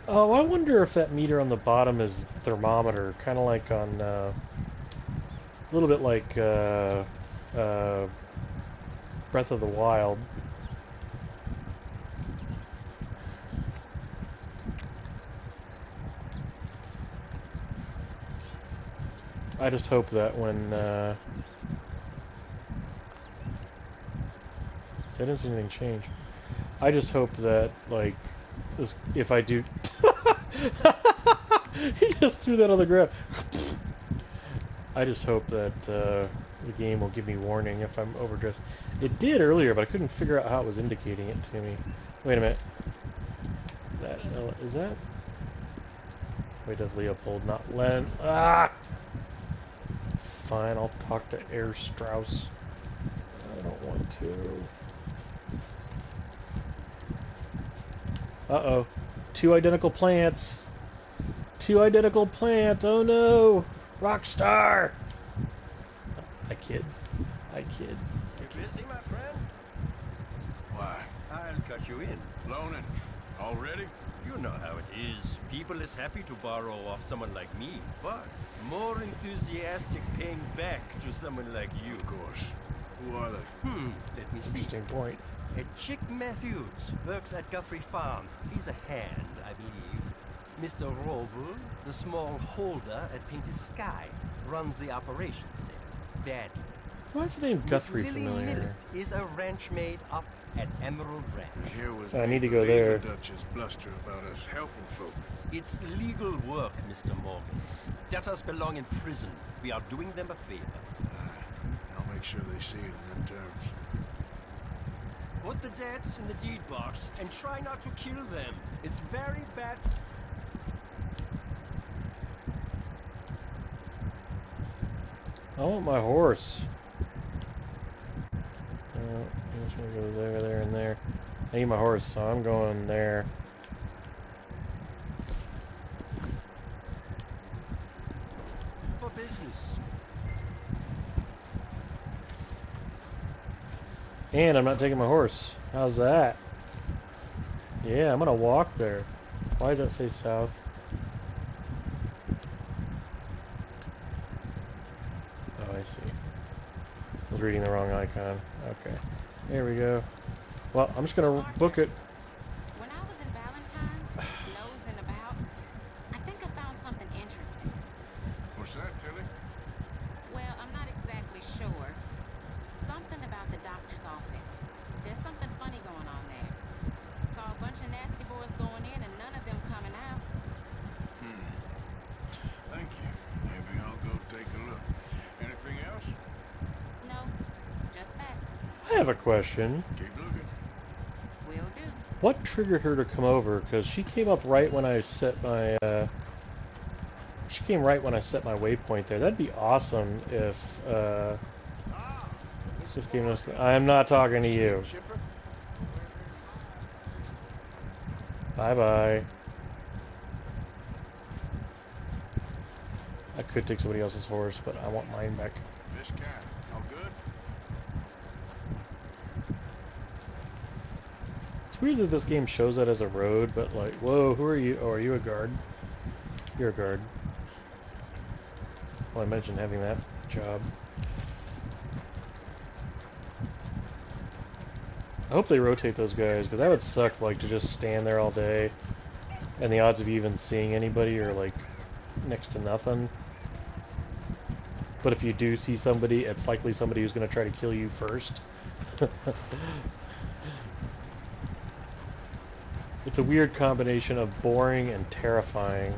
Oh, I wonder if that meter on the bottom is thermometer, kind of like on, a little bit like, Breath of the Wild. I just hope that when, see, I didn't see anything change. I just hope that, like, this, if I do... He just threw that on the ground. I just hope that the game will give me warning if I'm overdressed. It did earlier, but I couldn't figure out how it was indicating it to me. Wait a minute. That is that? Wait, that's Leopold, not Len. Ah! Fine, I'll talk to Herr Strauss. I don't want to. Uh-oh. 2 identical plants. 2 identical plants. Oh no! Rockstar! I kid. I kid. You busy, my friend? Why? I'll cut you in. Loaning? Already? You know how it is. People is happy to borrow off someone like me, but more enthusiastic paying back to someone like you. Of course. Who are they? Let me see. Interesting point. Chick Matthews works at Guthrie Farm. He's a hand, I believe. Mr. Roble, the small holder at Painted Sky, runs the operations there. Badly. Why is the name Miss Guthrie Lily familiar? Millet is a ranch maid up at Emerald Ranch. Here was I need to me go believing there. Dutch's bluster about us helping folk. It's legal work, Mr. Morgan. Debtors belong in prison. We are doing them a favor. I'll make sure they see it in them terms. Put the debts in the deed box and try not to kill them. It's very bad. I want my horse. I'm just gonna go there, there, and there. I need my horse, so I'm going there. For business. And I'm not taking my horse. How's that? Yeah, I'm gonna walk there. Why does that say south? Oh, I see. I was reading the wrong icon. Okay. There we go. Well, I'm just gonna book it. When I was in Valentine, nosing about, I think I found something interesting. What's that, Tilly? Well, I'm not exactly sure. Something about the doctor's office. There's something funny going on there. Saw a bunch of nasty boys going in and none of them coming out. Thank you. Maybe I'll go take a look. Anything else? No, just that. I have a question. Keep looking. Will do. What triggered her to come over? Because she came up right when I set my, she came right when I set my waypoint there. That'd be awesome if, this game was... I'm not talking to you. Chipper? Bye-bye. I could take somebody else's horse, but I want mine back. This cat. All good? It's weird that this game shows that as a road, but like, whoa, who are you? Oh, are you a guard? You're a guard. Well, I mentioned having that job. I hope they rotate those guys, because that would suck, like, to just stand there all day, and the odds of you even seeing anybody are, like, next to nothing. But if you do see somebody, it's likely somebody who's going to try to kill you first. It's a weird combination of boring and terrifying.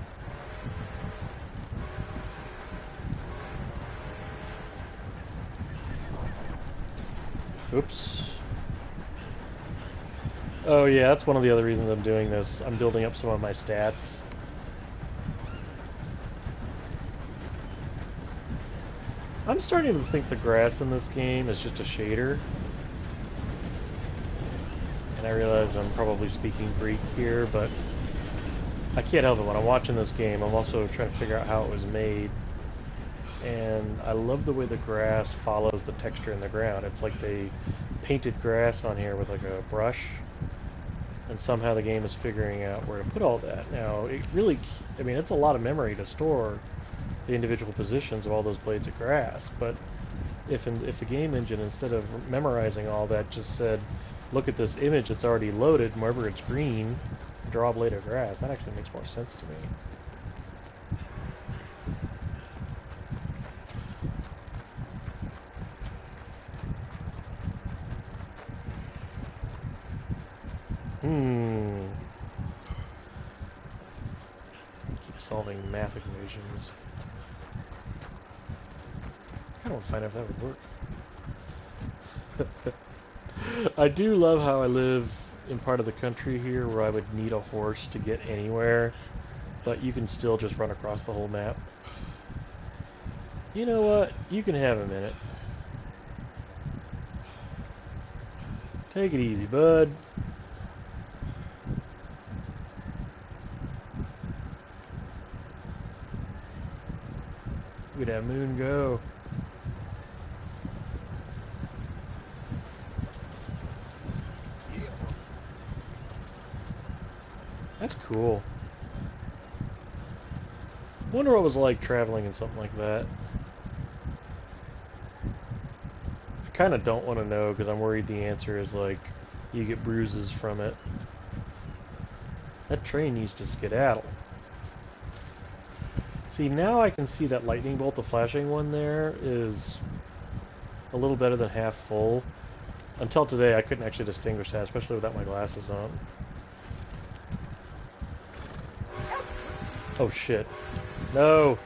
Oops. Oh yeah, that's one of the other reasons I'm doing this. I'm building up some of my stats. I'm starting to think the grass in this game is just a shader. And I realize I'm probably speaking Greek here, but I can't help it. When I'm watching this game, I'm also trying to figure out how it was made. And I love the way the grass follows the texture in the ground. It's like they painted grass on here with like a brush. And somehow the game is figuring out where to put all that. Now, it really, I mean, it's a lot of memory to store the individual positions of all those blades of grass. But if the game engine, instead of memorizing all that, just said, look at this image that's already loaded, and wherever it's green, draw a blade of grass, that actually makes more sense to me. Keep solving math equations. I don't find out if that would work. I do love how I live in part of the country here where I would need a horse to get anywhere, but you can still just run across the whole map. You know what? You can have a minute. Take it easy, bud. Look at that moon go. That's cool. Wonder what it was like traveling in something like that. I kind of don't want to know because I'm worried the answer is like you get bruises from it. That train needs to skedaddle. See, now I can see that lightning bolt, the flashing one there, is a little better than half full. Until today, I couldn't actually distinguish that, especially without my glasses on. Oh shit. No!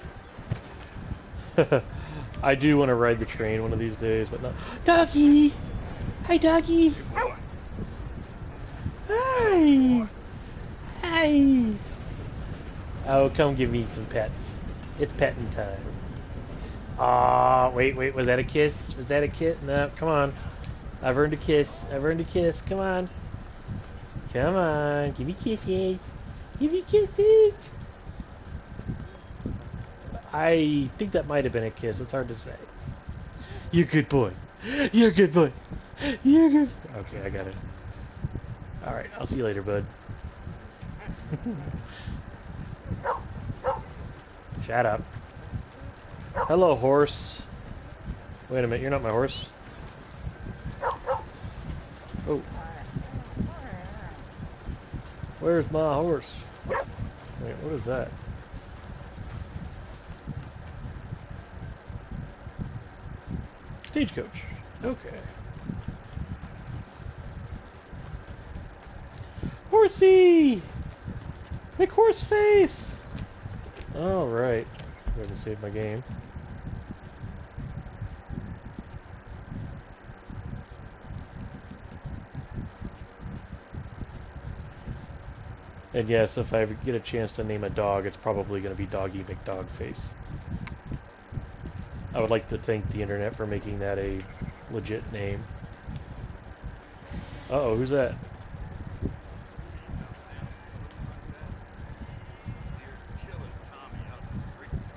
I do want to ride the train one of these days, but not... Doggy! Hi, doggy! Hi! Hi! Oh, come give me some pets. It's petting time. Aw, wait, was that a kiss? Was that a kiss? No, come on. I've earned a kiss. I've earned a kiss. Come on. Come on. Give me kisses. Give me kisses. I think that might have been a kiss. It's hard to say. You're a good boy. You're a good boy. You guys. Okay, I got it. All right, I'll see you later, bud. Shut up. Hello, horse. Wait a minute, you're not my horse. Oh. Where's my horse? Wait, what is that? Stagecoach. Okay. Horsey! Make horse face! Alright. I'm going to save my game. And yes, if I ever get a chance to name a dog, it's probably going to be Doggy McDogface. I would like to thank the internet for making that a legit name. Uh-oh, who's that?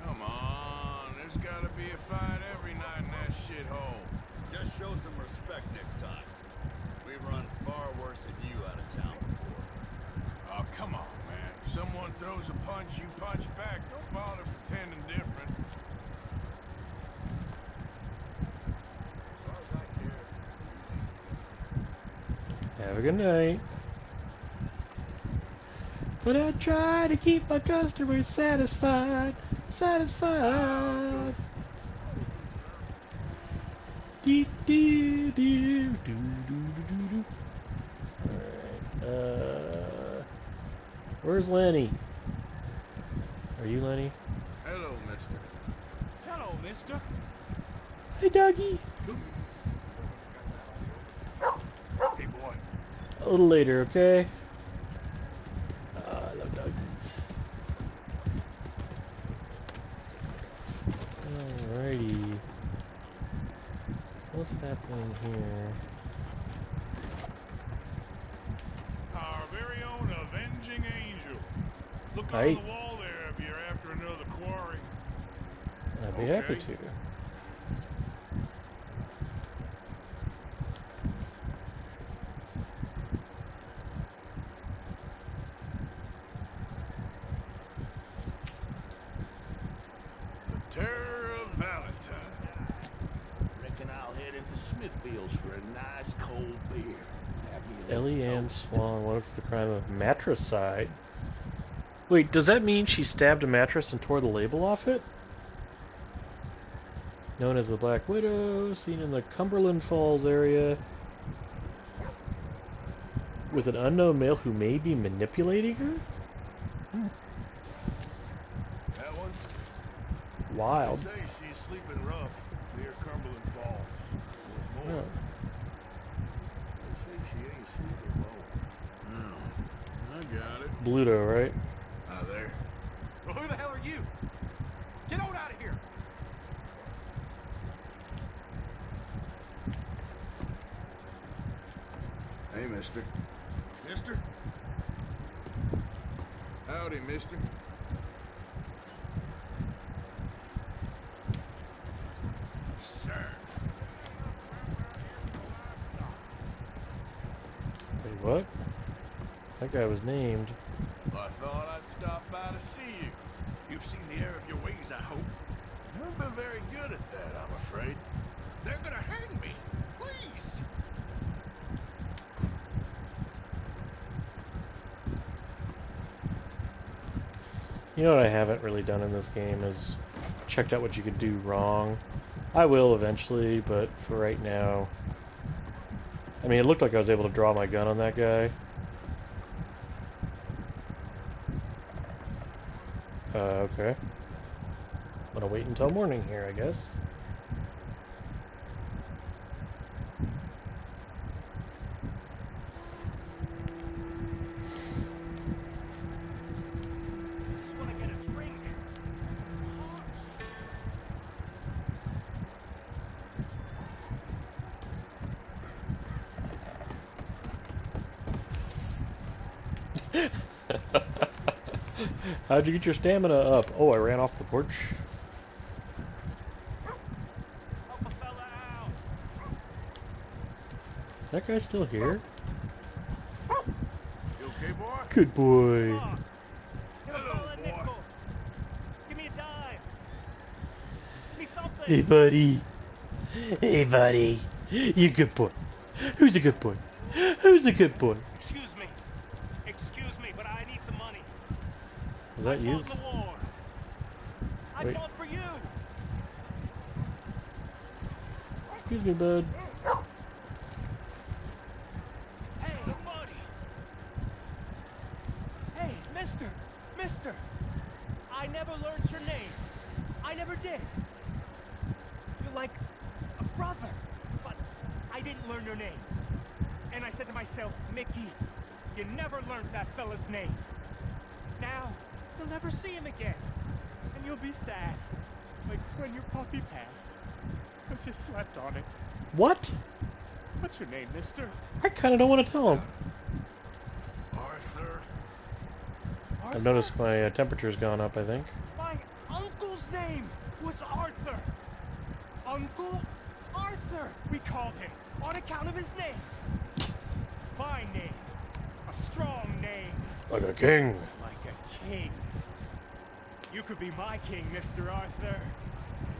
Come on, there's gotta be a fight every night in that shithole. Just show some respect next time. We've run far worse than you out of town before. Oh, come on, man. If someone throws a punch, you punch back. Don't bother pretending different. As far as I care. Have a good night. But I try to keep my customers satisfied. Satisfied. Dee dee dee doo doo doo doo. Alright, where's Lenny? Are you Lenny? Hello, mister. Hello, mister. Hey, doggy. Hey, boy. A little later, okay? I love doggies. Alrighty. So what's happening here? Our very own avenging angel. Look Aye. on the wall there if you're after another quarry. I'd be happy Okay. to. The Terror of Valentine. Reckon I'll head into Smithfield's for a nice cold beer. Have me a little Ellie Ann toast. Swan, wanted for the crime of matricide. Wait, does that mean she stabbed a mattress and tore the label off it? Known as the Black Widow, seen in the Cumberland Falls area with an unknown male who may be manipulating her? That one? Wild. They say she's sleeping rough near Cumberland Falls. What's more, Oh. they say she ain't sleeping well. Oh, I got it. Bluto, right? Ah, there. Well, who the hell are you? Get on out of here! Hey, mister. Mister? Howdy, mister. Sir. Wait, what? That guy was named. Well, I thought I'd stop by to see you. You've seen the error of your ways, I hope. You haven't been very good at that, I'm afraid. They're gonna hang me. Please. You know what I haven't really done in this game is checked out what you could do wrong. I will eventually, but for right now... I mean, it looked like I was able to draw my gun on that guy. Okay. I'm gonna wait until morning here, I guess. Just want to get a drink. How'd you get your stamina up? Oh, I ran off the porch. Help a fella out. that guy still here? You okay, boy? Good boy. Come on. Give Hello, a fella a boy. nickel. Give me a dime. Give me something. Hey, buddy. Hey, buddy. You good boy. Who's a good boy? Who's a good boy? Excuse me. Excuse me, but I need some money. Was that I you? fought in the war. I Wait. fought for you. Excuse me, bud. Hey, buddy. Hey, mister. I never learned your name. I never did. You're like a brother, but I didn't learn your name. And I said to myself, Mickey, you never learned that fella's name. Now, you'll never see him again. And you'll be sad. Like when your puppy passed. Because you slept on it. What? What's your name, mister? I kind of don't want to tell him. Arthur. I've noticed my temperature's gone up, I think. My uncle's name was Arthur. Uncle Arthur, we called him, on account of his name. It's a fine name. A strong name. Like a king. Like a king. You could be my king, Mr. Arthur.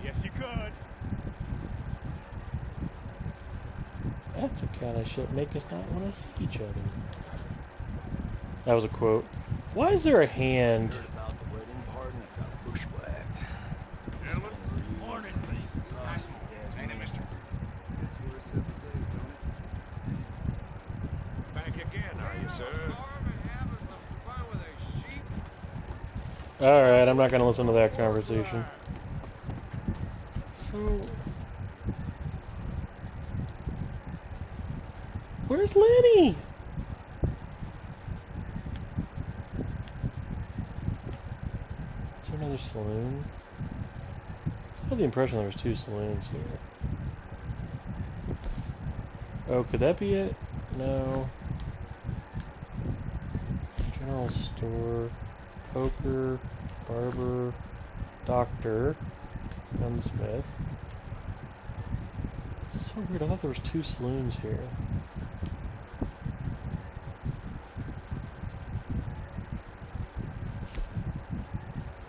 Yes, you could. That's the kind of shit make us not want to see each other. That was a quote. Why is there a hand? Heard about the wedding party and got bushwhacked. Gentlemen, morning, please. Nice morning. Ain't it, mister? That's worse every day, don't it? Back again, are you, sir? Alright, I'm not going to listen to that conversation. So... where's Lenny? Is there another saloon? I had the impression there was 2 saloons here. Oh, could that be it? No. General store, poker, barber, doctor, gunsmith. So weird, I thought there was 2 saloons here.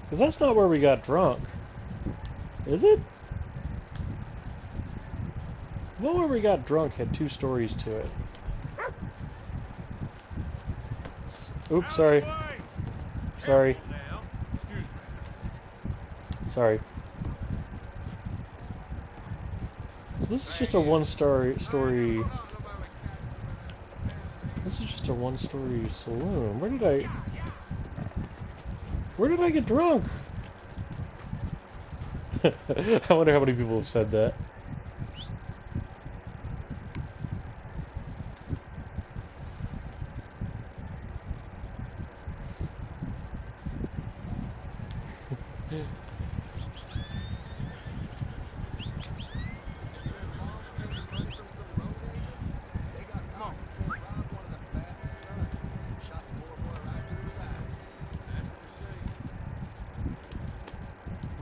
Because that's not where we got drunk. Is it? The one where we got drunk had 2 stories to it. Oops, sorry. Sorry. Excuse me. Sorry. So this is just a one-story story. This is just a one-story saloon. Where did I get drunk? I wonder how many people have said that.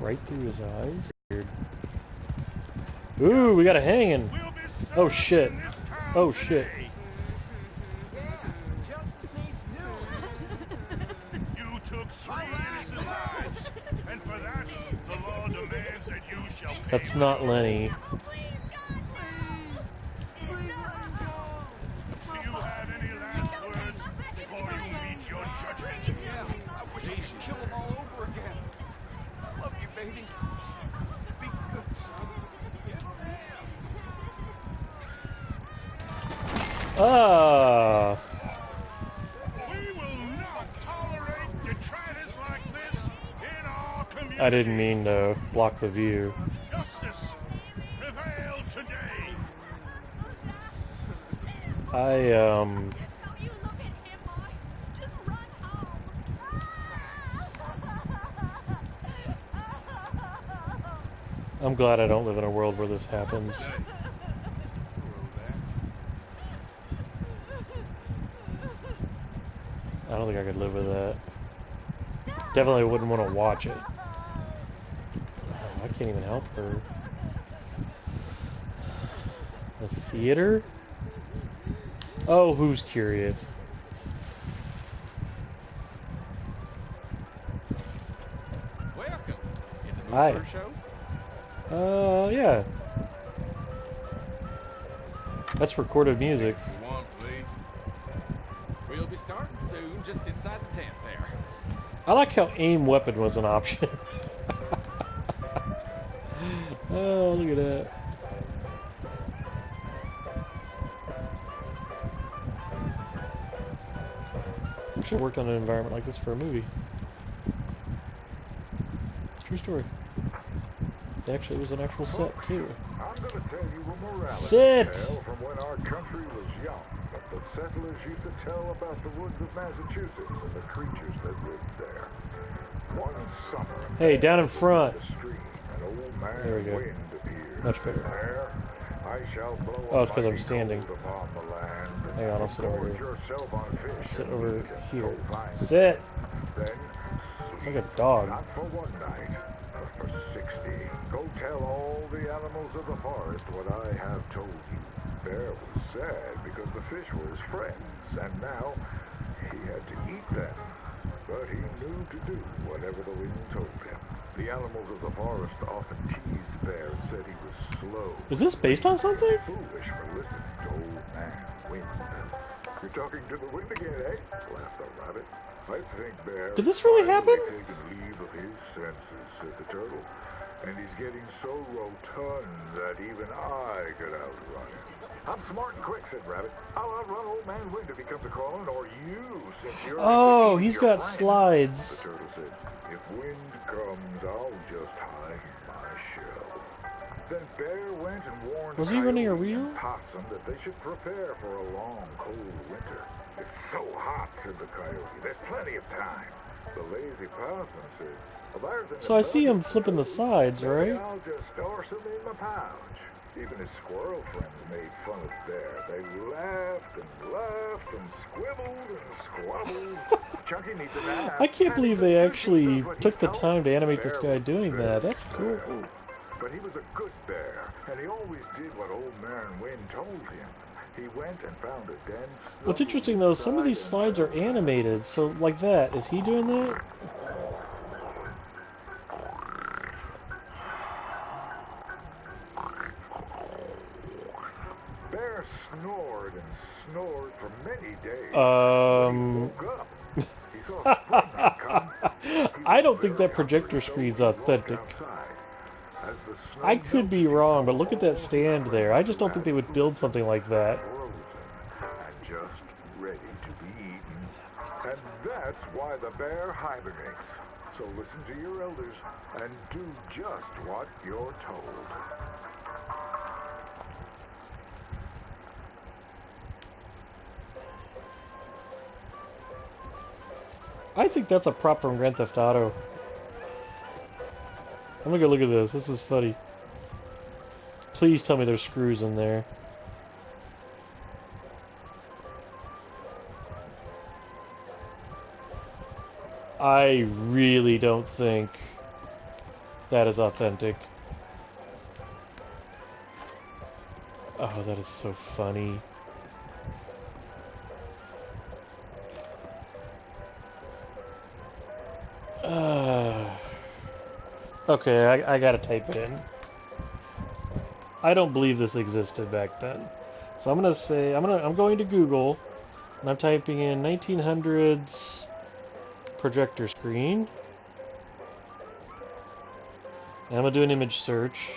Right through his eyes? Weird. Ooh, we got a hanging. Oh shit. Oh shit. You took 3 innocent lives, and for that, the law demands that you shall pay. That's not Lenny. Oh, please, God, no! Do you have any last words before you meet your judgment? I wish I could kill them all over again. I love you, baby. Be good, son. Ah. We will not tolerate detritus like this in our community. I didn't mean to block the view. Justice prevail today. I You look at him, boy. Just run home. I'm glad I don't live in a world where this happens. I don't think I could live with that. Definitely wouldn't want to watch it. Oh, I can't even help her. The theater? Oh, who's curious? Welcome. In the mood Hi. for a show? Yeah. That's recorded music. For one, please. We'll be starting soon, just inside the tent there. I like how aim weapon was an option. Oh, look at that. I should have worked on an environment like this for a movie. True story. Actually, it was an actual set, too. I'm going to tell you a morality Sit! tale from when our country was young, but the settlers used to tell about the woods of Massachusetts and the creatures that lived there. One summer, Hey, down in front. the stream, an old man There we go. wind appeared. Much better. There, I shall blow Oh, it's a 'cause I'm mighty standing. cold upon the land. Hang on, I'll sit over Gorge here. yourself on fish Sit and over meat and here. so find Sit! Then, It's like a dog. not for one night, but for 60. Go tell all the animals of the forest what I have told you. Bear was sad because the fish were his friends, and now he had to eat them. But he knew to do whatever the wind told him. The animals of the forest often teased Bear and said he was slow. Is this based on something? Foolish for listening to old man Wind. You're talking to the wind again, eh? Laughed the rabbit. I think Bear Did this really happen? finally taken leave of his senses, said the turtle. And he's getting so rotund that even I could outrun him. I'm smart and quick, said Rabbit. I'll outrun old man Wind if he comes a-crawling, or you, since you're... Oh, he's he's got slides. The turtle said, if Wind comes, I'll just hide my shell. Then Bear went and warned Was he running a Coyote reel? and Possum that they should prepare for a long, cold winter. It's so hot, said the Coyote. There's plenty of time. The lazy Possum said, well, there's an So I see him abundance flipping the of food. sides, Maybe right? I'll just store some in my pouch. Even his squirrel friends made fun of Bear. They laughed and squibbled and squabbled. Chunky needs a nap. I can't believe they And actually does what he took the tells time to him. animate this Bear guy was doing very that. That's cool. sad. But he was a good bear, and he always did what old man Wind told him. He went and found a dense... What's interesting though, some of these slides are animated, so like that. Is he doing that? Bear snored and snored for many days. Um, When he woke up, he saw spring had come. He I was don't think very that projector hungry, so screen's he walked authentic. outside. As the snow I could be melted, wrong, but he look at saw that all stand the there. I just don't think they would food build something like that. frozen and just ready to be eaten. And that's why the bear hibernates. So listen to your elders and do just what you're told. I think that's a prop from Grand Theft Auto. I'm gonna go look at this. This is funny. Please tell me there's screws in there. I really don't think that is authentic. Oh, that is so funny. Okay, I gotta type it in. I don't believe this existed back then. So I'm gonna say I'm going to Google and I'm typing in 1900s projector screen. And I'm gonna do an image search.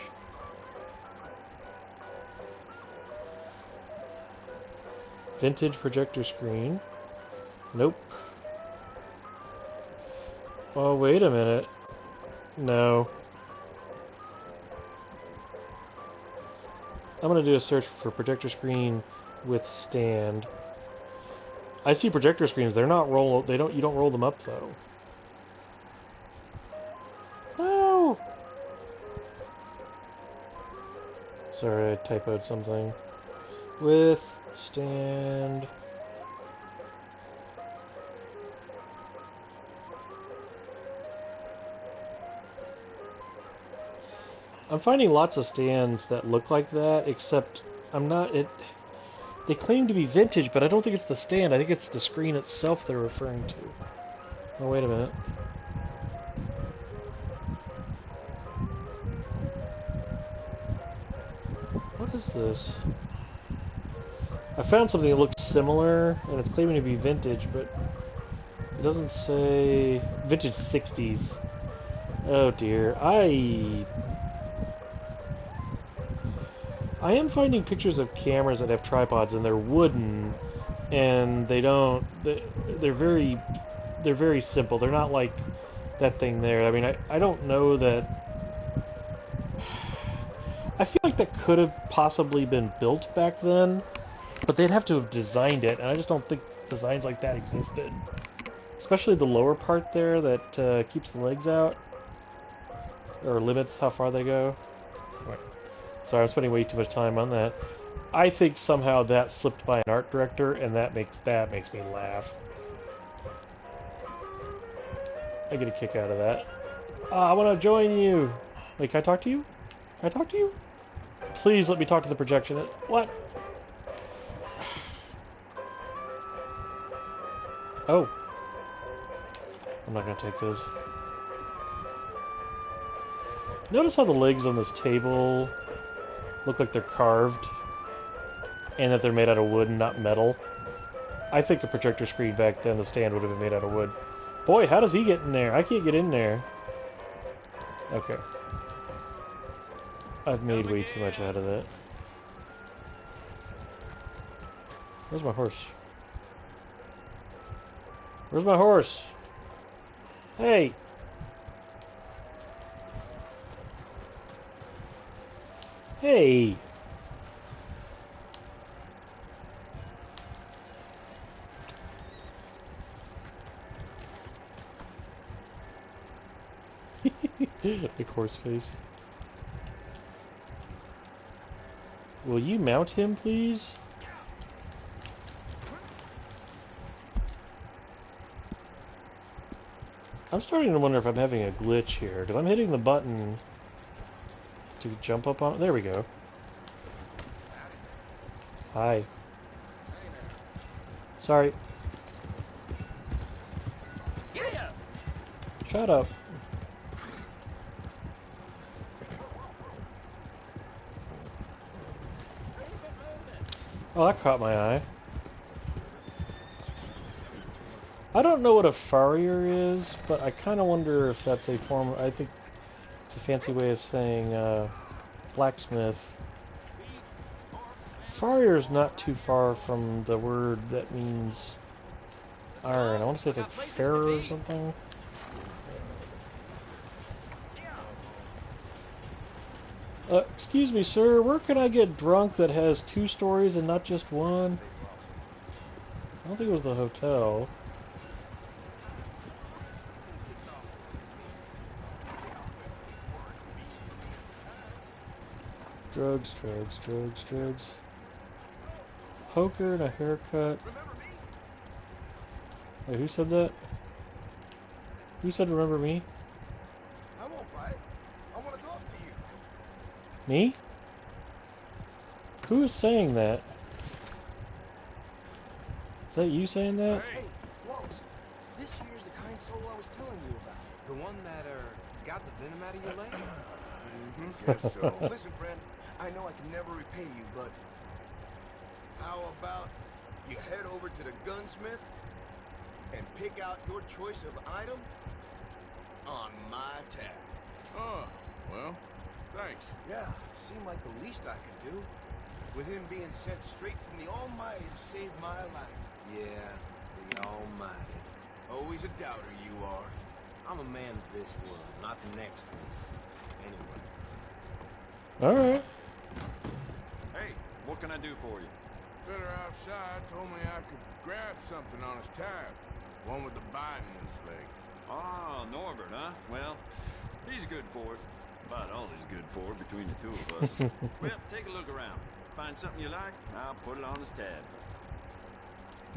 Vintage projector screen. Nope. Oh, wait a minute. No. I'm gonna do a search for projector screen with stand. I see projector screens. They're not roll. They don't. You don't roll them up though. No. Sorry, I typoed something. With stand. I'm finding lots of stands that look like that, except I'm not. They claim to be vintage, but I don't think it's the stand. I think it's the screen itself they're referring to. Oh, wait a minute. What is this? I found something that looks similar, and it's claiming to be vintage, but it doesn't say... Vintage 60s. Oh dear. I am finding pictures of cameras that have tripods, and they're wooden, and they don't... They're very simple. They're not like that thing there. I mean, I don't know that... I feel like that could have possibly been built back then, but they'd have to have designed it, and I just don't think designs like that existed. Especially the lower part there that keeps the legs out, or limits how far they go. Right. Sorry, I'm spending way too much time on that. I think somehow that slipped by an art director, and that makes me laugh. I get a kick out of that. I want to join you. Wait, can I talk to you? Can I talk to you? Please let me talk to the projection. What? Oh. I'm not going to take those. Notice how the legs on this table look like they're carved, and that they're made out of wood and not metal. I think a projector screen back then, the stand would have been made out of wood. Boy, how does he get in there? I can't get in there. Okay. I've made way too much out of that. Where's my horse? Where's my horse? Hey! Hey! Big horse face. Will you mount him, please? I'm starting to wonder if I'm having a glitch here, because I'm hitting the button to jump up on... There we go. Hi. Sorry. Shut up. Oh, that caught my eye. I don't know what a farrier is, but I kind of wonder if that's a form... I think it's a fancy way of saying blacksmith. Farrier is not too far from the word that means iron. I want to say it's like ferrer or something. Excuse me, sir, where can I get drunk that has 2 stories and not just one? I don't think it was the hotel. Drugs, drugs, drugs, drugs. Poker and a haircut. Wait, who said that? Who said remember me? I won't bite. I want to talk to you. Me? Who is saying that? Is that you saying that? Hey, Wallace. This here's the kind soul I was telling you about. The one that, got the venom out of your leg? Guess so. Listen, friend. I know I can never repay you, but... How about you head over to the gunsmith and pick out your choice of item on my tab? Oh, well, thanks. Yeah, seemed like the least I could do. With him being sent straight from the Almighty to save my life. Yeah, the Almighty. Always a doubter you are. I'm a man of this world, not the next one. Anyway. Alright. Hey, what can I do for you? Better outside told me I could grab something on his tab. One with the bite in his leg. Ah, Norbert, huh? Well, he's good for it. About all he's good for between the two of us. Well, take a look around. Find something you like, I'll put it on his tab.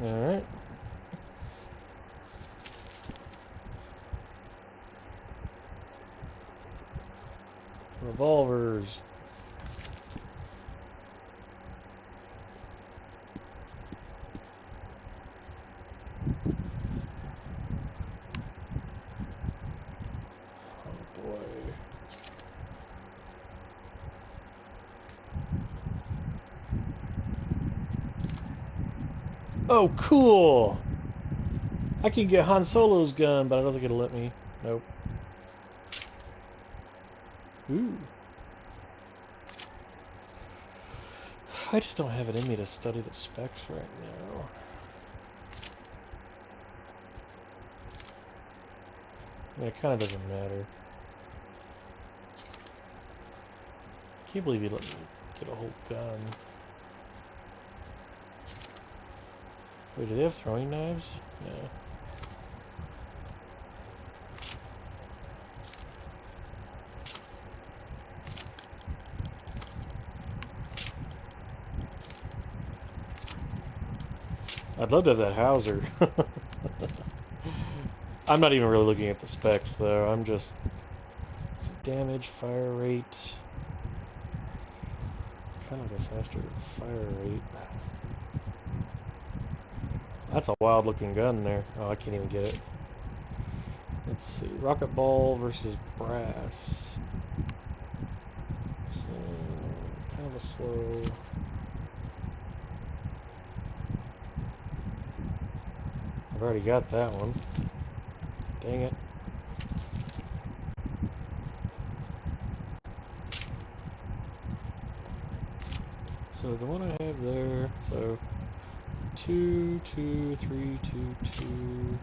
Alright. Revolvers. Oh, cool! I can get Han Solo's gun, but I don't think it'll let me. Nope. Ooh. I just don't have it in me to study the specs right now. I mean, it kind of doesn't matter. I can't believe you let me get a whole gun. Wait, do they have throwing knives? Yeah. I'd love to have that Hauser. I'm not even really looking at the specs, though. I'm just... damage, fire rate... kind of like a faster fire rate. That's a wild-looking gun there. Oh, I can't even get it. Let's see. Rocket ball versus brass. So, kind of a slow... I've already got that one. Dang it. So the one I have there, so 2, 2, 3, 2, 2, 2.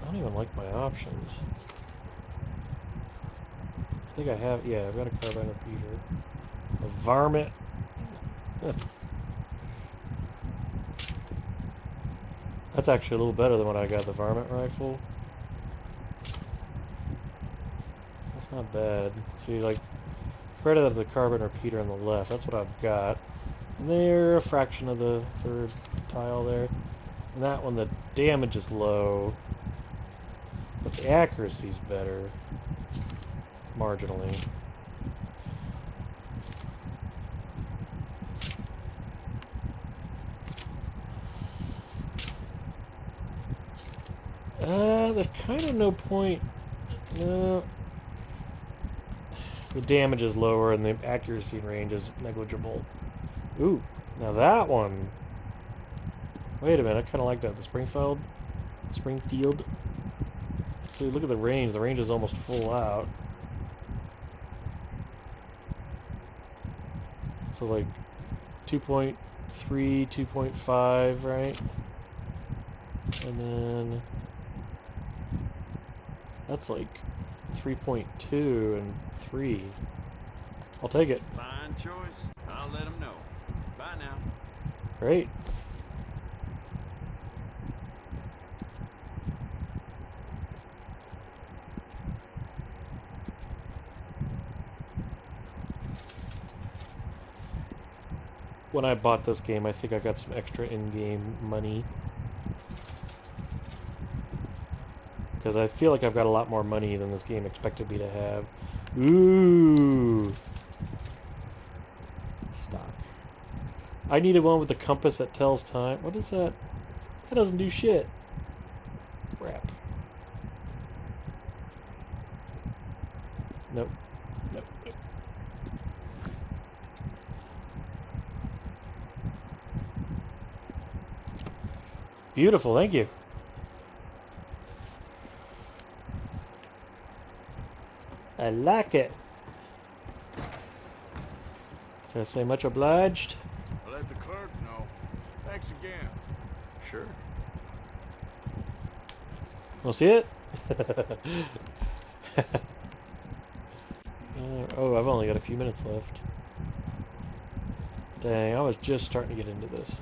I don't even like my options. I think I have, yeah, I've got a carbine repeater. A varmint. That's actually a little better than what I got, the varmint rifle. That's not bad. See, like, right out of the carbine repeater on the left, that's what I've got. And they're a fraction of the third tile there. And that one, the damage is low, but the accuracy's better. Marginally. There's kind of no point. No. The damage is lower and the accuracy and range is negligible. Ooh, now that one. Wait a minute, I kind of like that. The Springfield. So look at the range. The range is almost full out. So like 2.3, 2.5, right? And then that's like 3.2 and 3. I'll take it. Fine choice. I'll let them know. Bye now. Great. When I bought this game, I think I got some extra in-game money. Because I feel like I've got a lot more money than this game expected me to have. Ooh! Stock. I needed one with the compass that tells time. What is that? That doesn't do shit. Crap. Nope. Nope. Nope. Beautiful, thank you. I like it. Can I say much obliged? I'll let the clerk know. Thanks again. Sure. We'll see it? Oh, I've only got a few minutes left. Dang, I was just starting to get into this.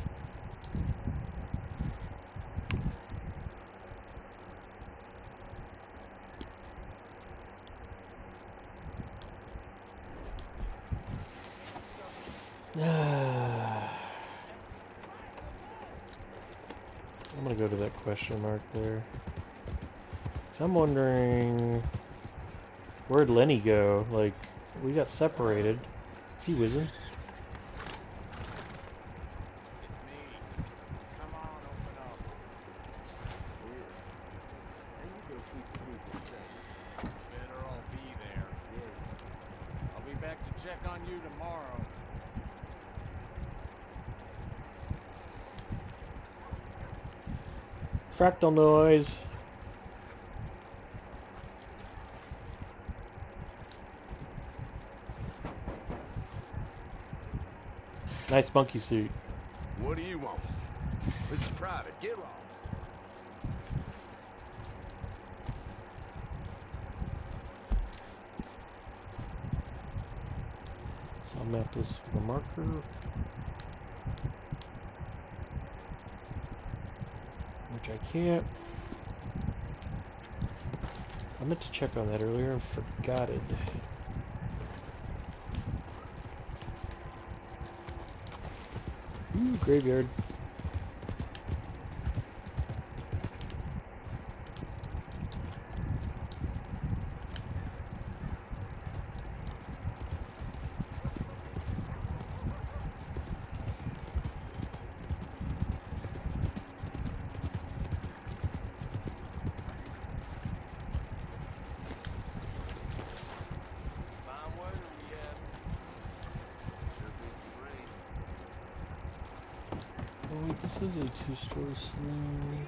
I'm gonna go to that question mark there. 'Cause I'm wondering, where'd Lenny go? Like, we got separated. Is he whizzing? Fractal noise. Nice monkey suit. What do you want? This is private. Get lost. So I'll map this with a marker. Which I can't. I meant to check on that earlier and forgot it. Ooh, graveyard. Oh wait, this is a two-story saloon.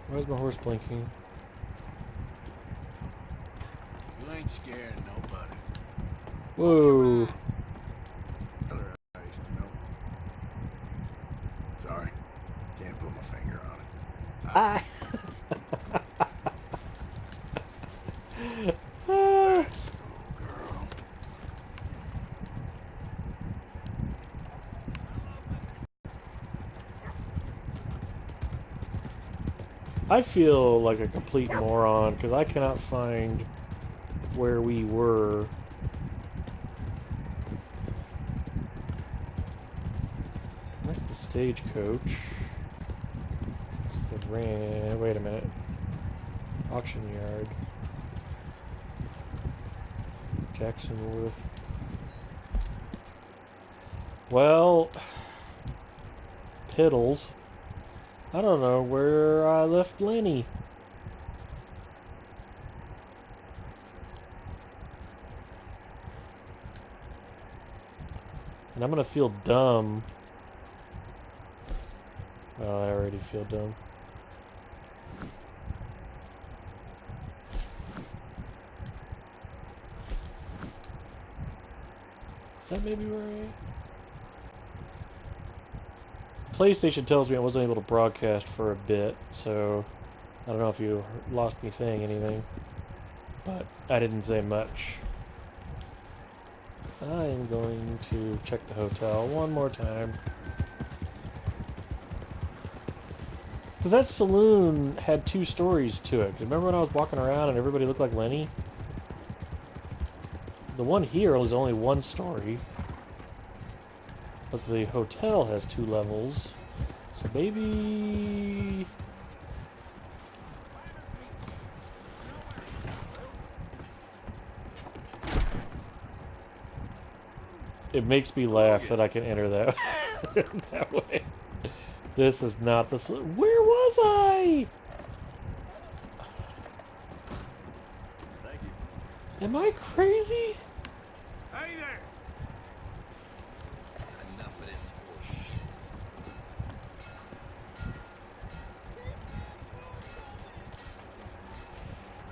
Why is my horse blinking? You ain't scaring nobody. Whoa! Tell her I used to know. Sorry, can't put my finger on it. Ah! Let's go, girl. I feel like a complete moron because I cannot find where we were. That's the stagecoach. It's the ran. Wait a minute. Auction yard. Jacksonworth. Well, Piddles. I don't know where I left Lenny. And I'm gonna feel dumb. Well, I already feel dumb. Is that maybe where I... PlayStation tells me I wasn't able to broadcast for a bit, so I don't know if you lost me saying anything, but I didn't say much. I am going to check the hotel one more time. Because that saloon had 2 stories to it. 'Cause remember when I was walking around and everybody looked like Lenny? The one here was only 1 story. But the hotel has 2 levels. So maybe... It makes me laugh that I can enter that, that way. This is not the... Where was I? Thank you. Am I crazy? Hey there! Enough of this bullshit.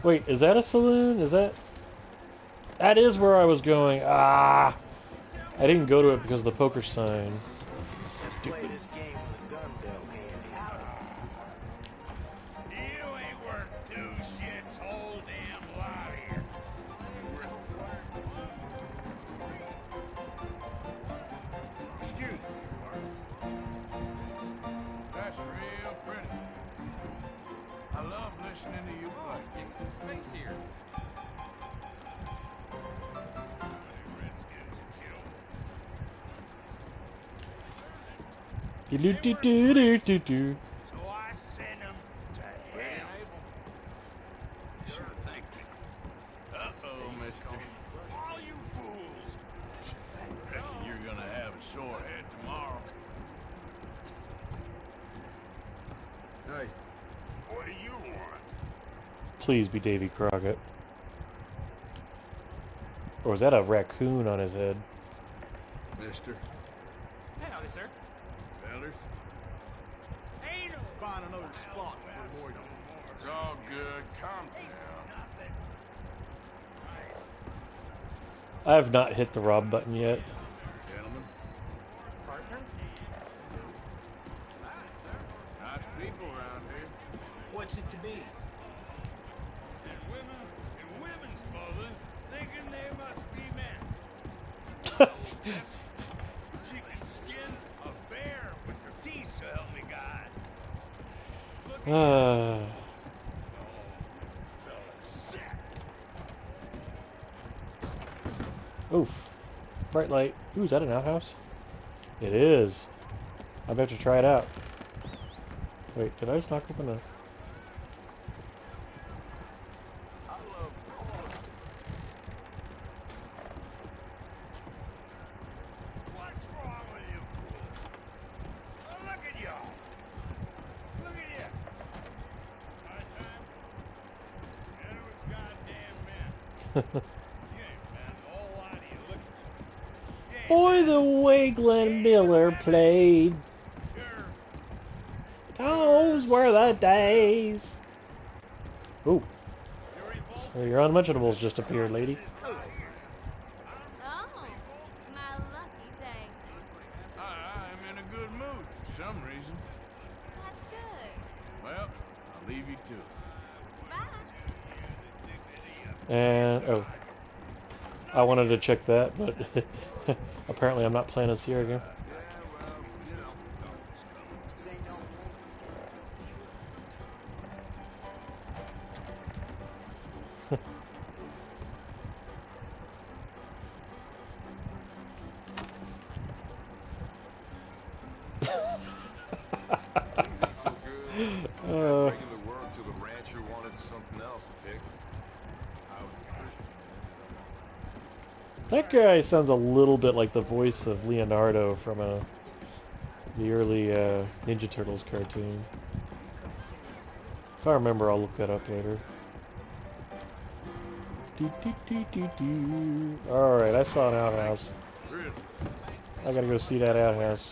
Wait, is that a saloon? Is that... That is where I was going. Ah! I didn't go to it because of the poker sign. Let's play this game with a gun belt handy. You ain't worth 2 shits, whole damn lot here. Excuse me, partner. That's real pretty. I love listening to you play. Getting some space here. Do-do-do-do-do-do. So I sent him to hell. Sure, thank you. Uh-oh, mister. All you fools. Reckon you're gonna have a sore head tomorrow. Hey, what do you want? Please be Davy Crockett. Or is that a raccoon on his head? Mister. Hey, howdy, sir. Fellas. Find another spot for Lloyd. It's all good. Calm down. I have not hit the rob button yet. Gentlemen. Partner? Nice people around here. What's it to be? And women's clothing, thinking they must be men. Yes, she can skin a bear with her teeth, so help me God. Look at Oof. Bright light. Ooh, is that an outhouse? It is. I bet to try it out. Wait, did I just knock open a... what's wrong with you? Oh, look at y'all. Look at you. Hard time? Yeah, it was goddamn men. You ain't men, the whole lot of you. Look at you. Boy, the way Glenn Miller played. Those were the days. Ooh. Your unmentionables just appeared, lady. Oh, my lucky day. I'm in a good mood for some reason. That's good. Well, I'll leave you to it. Bye. And, oh. I wanted to check that, but apparently I'm not playing as here again. Regular work till the rancher wanted something else picked. That guy sounds a little bit like the voice of Leonardo from the early Ninja Turtles cartoon. If I remember, I'll look that up later. Alright, I saw an outhouse. I gotta go see that outhouse.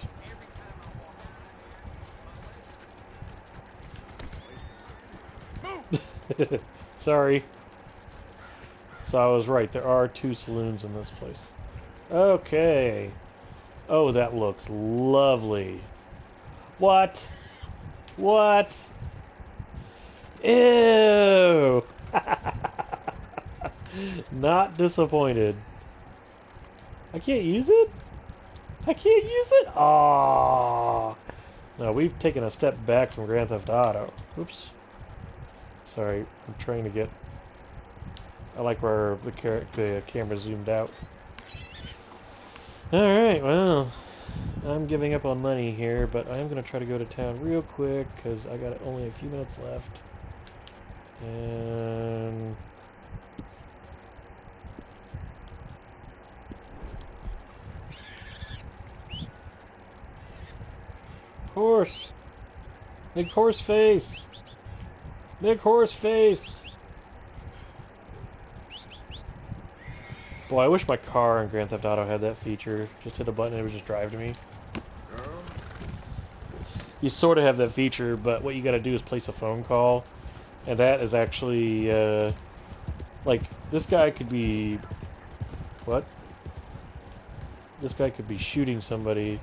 Sorry. So I was right, there are 2 saloons in this place. Okay. Oh, that looks lovely. What? What? Ew! Not disappointed. I can't use it? I can't use it? Aww. No, we've taken a step back from Grand Theft Auto. Oops. Sorry, I'm trying to get... I like where the camera zoomed out. Alright, well... I'm giving up on money here, but I'm going to try to go to town real quick, because I got only a few minutes left. And... Horse! Big horse face! Big horse face! Boy, I wish my car in Grand Theft Auto had that feature. Just hit a button and it would just drive to me. You sort of have that feature, but what you gotta do is place a phone call. And that is actually, like, this guy could be... What? This guy could be shooting somebody.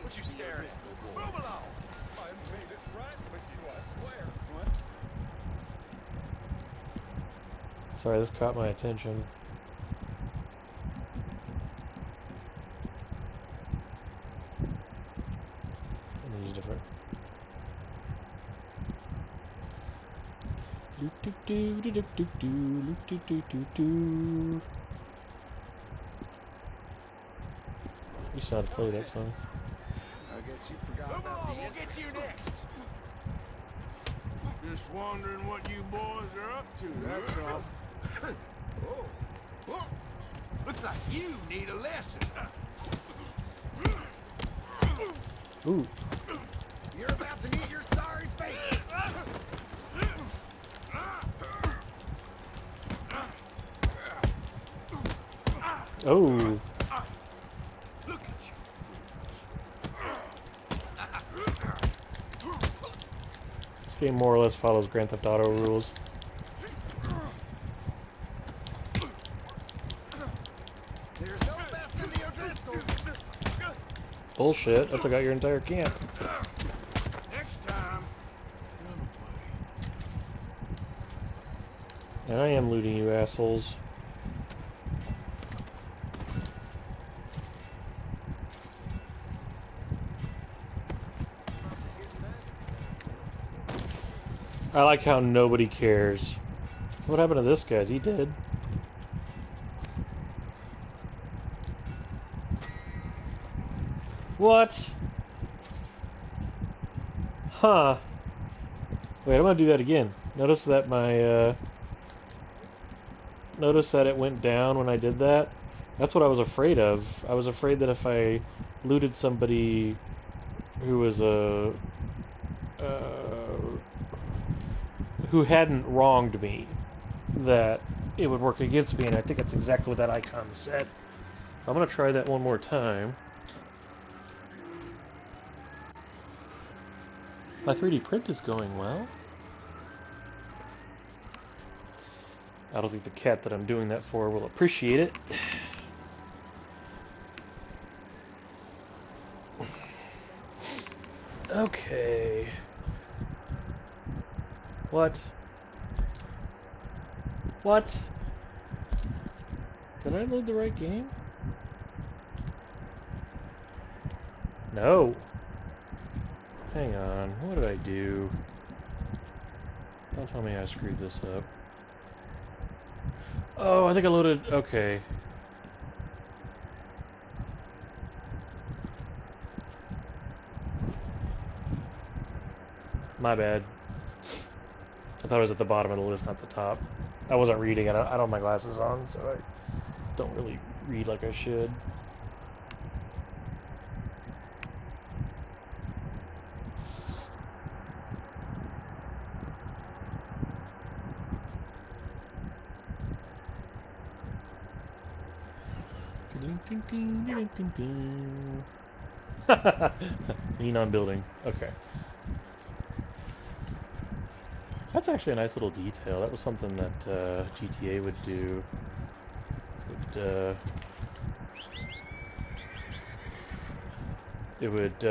What you staring at? Move along! I made it right with you, I swear. What? Sorry, this caught my attention. And these different. Do do do do do do do do do do. You saw how to play that song. I guess you forgot about the we'll get to you next. Just wondering what you boys are up to, that's all. Oh. Oh. Looks like you need a lesson. Ooh. You're about to meet your sorry fate. Oh. Look at you fools. This game more or less follows Grand Theft Auto rules. There's no mess in the O'Driscolls. Bullshit. I took out your entire camp. Next time, And I am looting you assholes. I like how nobody cares. What happened to this guy? Is he dead? What? Huh. Wait, I'm gonna do that again. Notice that my, notice that it went down when I did that? That's what I was afraid of. I was afraid that if I looted somebody who was who hadn't wronged me, that it would work against me, and I think that's exactly what that icon said. So I'm gonna try that one more time. My 3D print is going well. I don't think the cat that I'm doing that for will appreciate it. Okay. What? What? Did I load the right game? No. Hang on. What did I do? Don't tell me I screwed this up. Oh, I think I loaded... Okay. My bad. I thought it was at the bottom of the list, not the top. I wasn't reading. I don't have my glasses on, so I don't really read like I should. Lean on building. Okay. That's actually a nice little detail. That was something that GTA would do. It would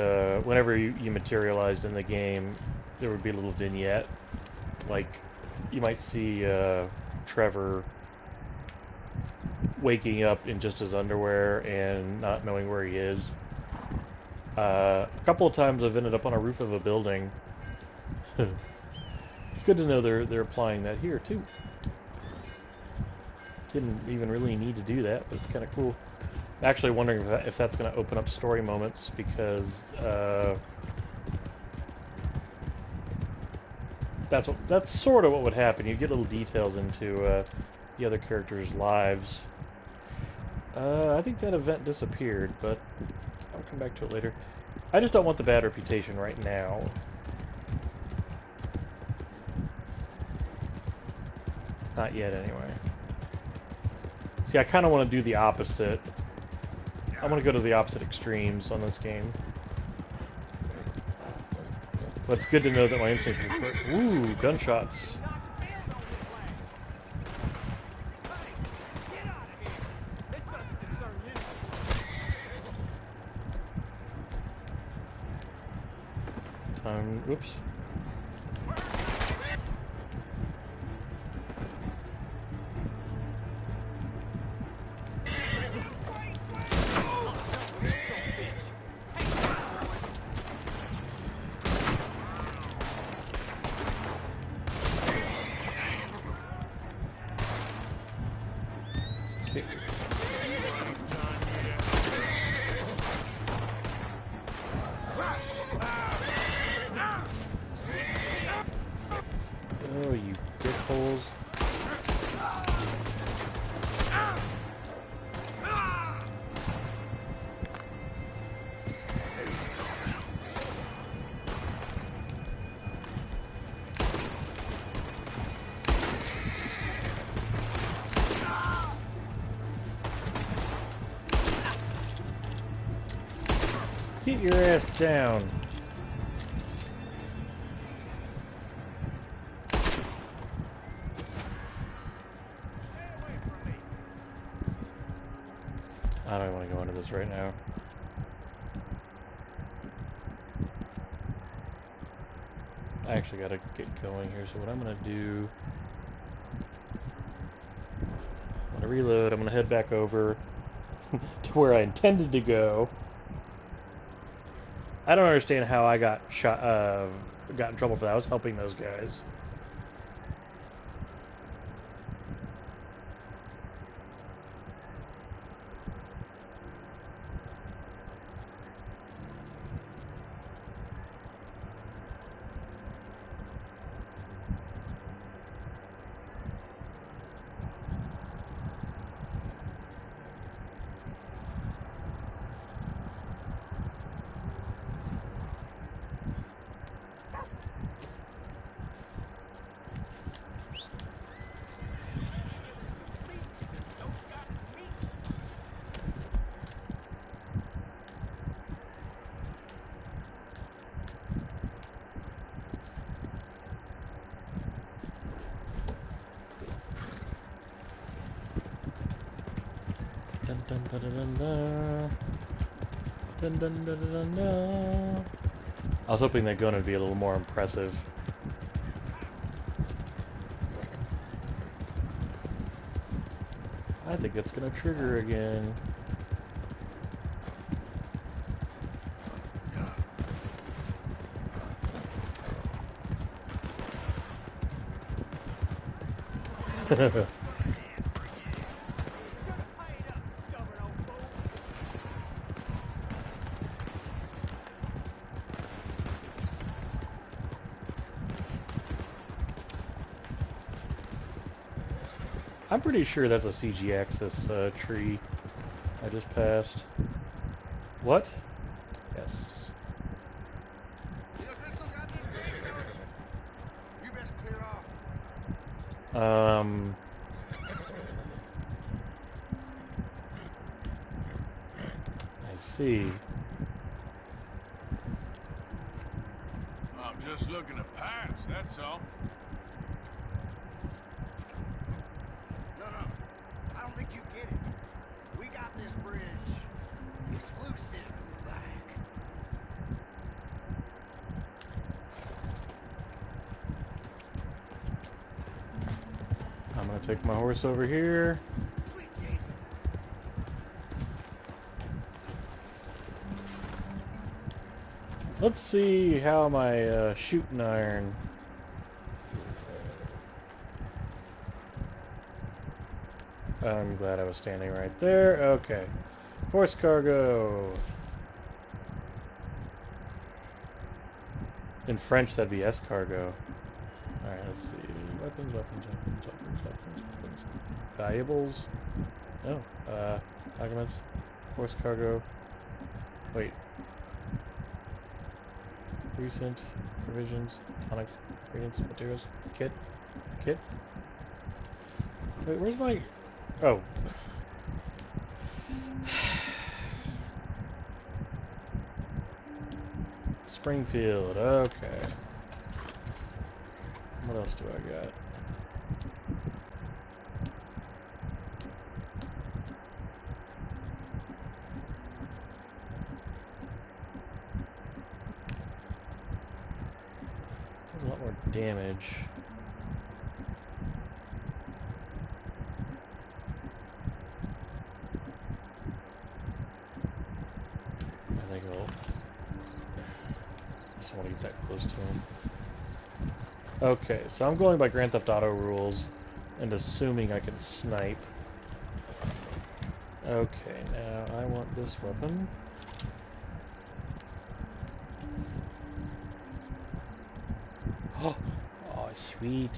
whenever you materialized in the game, there would be a little vignette. Like, you might see Trevor waking up in just his underwear and not knowing where he is. A couple of times I've ended up on a roof of a building. It's good to know they're applying that here too. Didn't even really need to do that, but it's kind of cool. I'm actually wondering if that's going to open up story moments, because that's sort of what would happen. You get little details into the other characters' lives. I think that event disappeared, but I'll come back to it later. I just don't want the bad reputation right now. Not yet, anyway. See, I kind of want to do the opposite. I want to go to the opposite extremes on this game. But it's good to know that my instincts are correct. Ooh, gunshots. Whoops. Get your ass down. I don't want to go into this right now. I actually gotta get going here, so what I'm gonna do... I'm gonna reload, I'm gonna head back over to where I intended to go. I don't understand how I got shot, got in trouble for that. I was helping those guys. Dun dun dun dun dun dun dun dun dun dun. I was hoping that gun would be a little more impressive. I think it's gonna trigger again. I'm pretty sure that's a CG axis tree I just passed. What? Yes. You best clear off. I see. I'm just looking to pass, that's all. No, I don't think you get it. We got this bridge exclusive back. I'm gonna take my horse over here. Sweet Jesus. Let's see how my shooting iron. I'm glad I was standing right there. Okay. Horse cargo. In French, that'd be escargot. Alright, let's see. Weapons, weapons, weapons, weapons, weapons, weapons. Valuables. Oh, documents. Horse cargo. Wait. Recent. Provisions. Tonics. Ingredients. Materials. Kit. Kit. Wait, where's my... Oh. Springfield, okay. What else do I got? Does a lot more damage. I think I'll... just want to get that close to him. Okay, so I'm going by Grand Theft Auto rules and assuming I can snipe. Okay, now I want this weapon. Oh, sweet.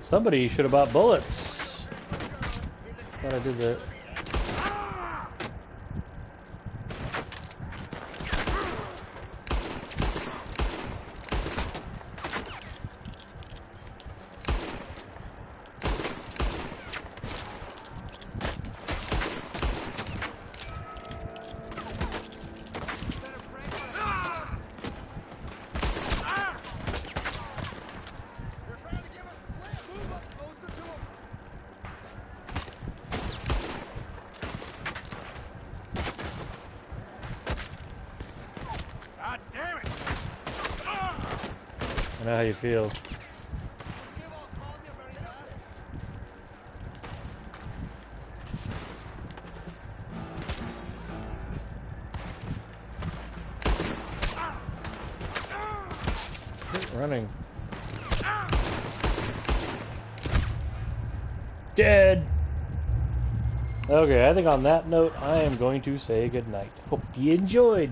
Somebody should have bought bullets. Thought I did that. God damn it! I know how you feel. Quit running. Dead! Okay, I think on that note, I am going to say goodnight. Hope you enjoyed.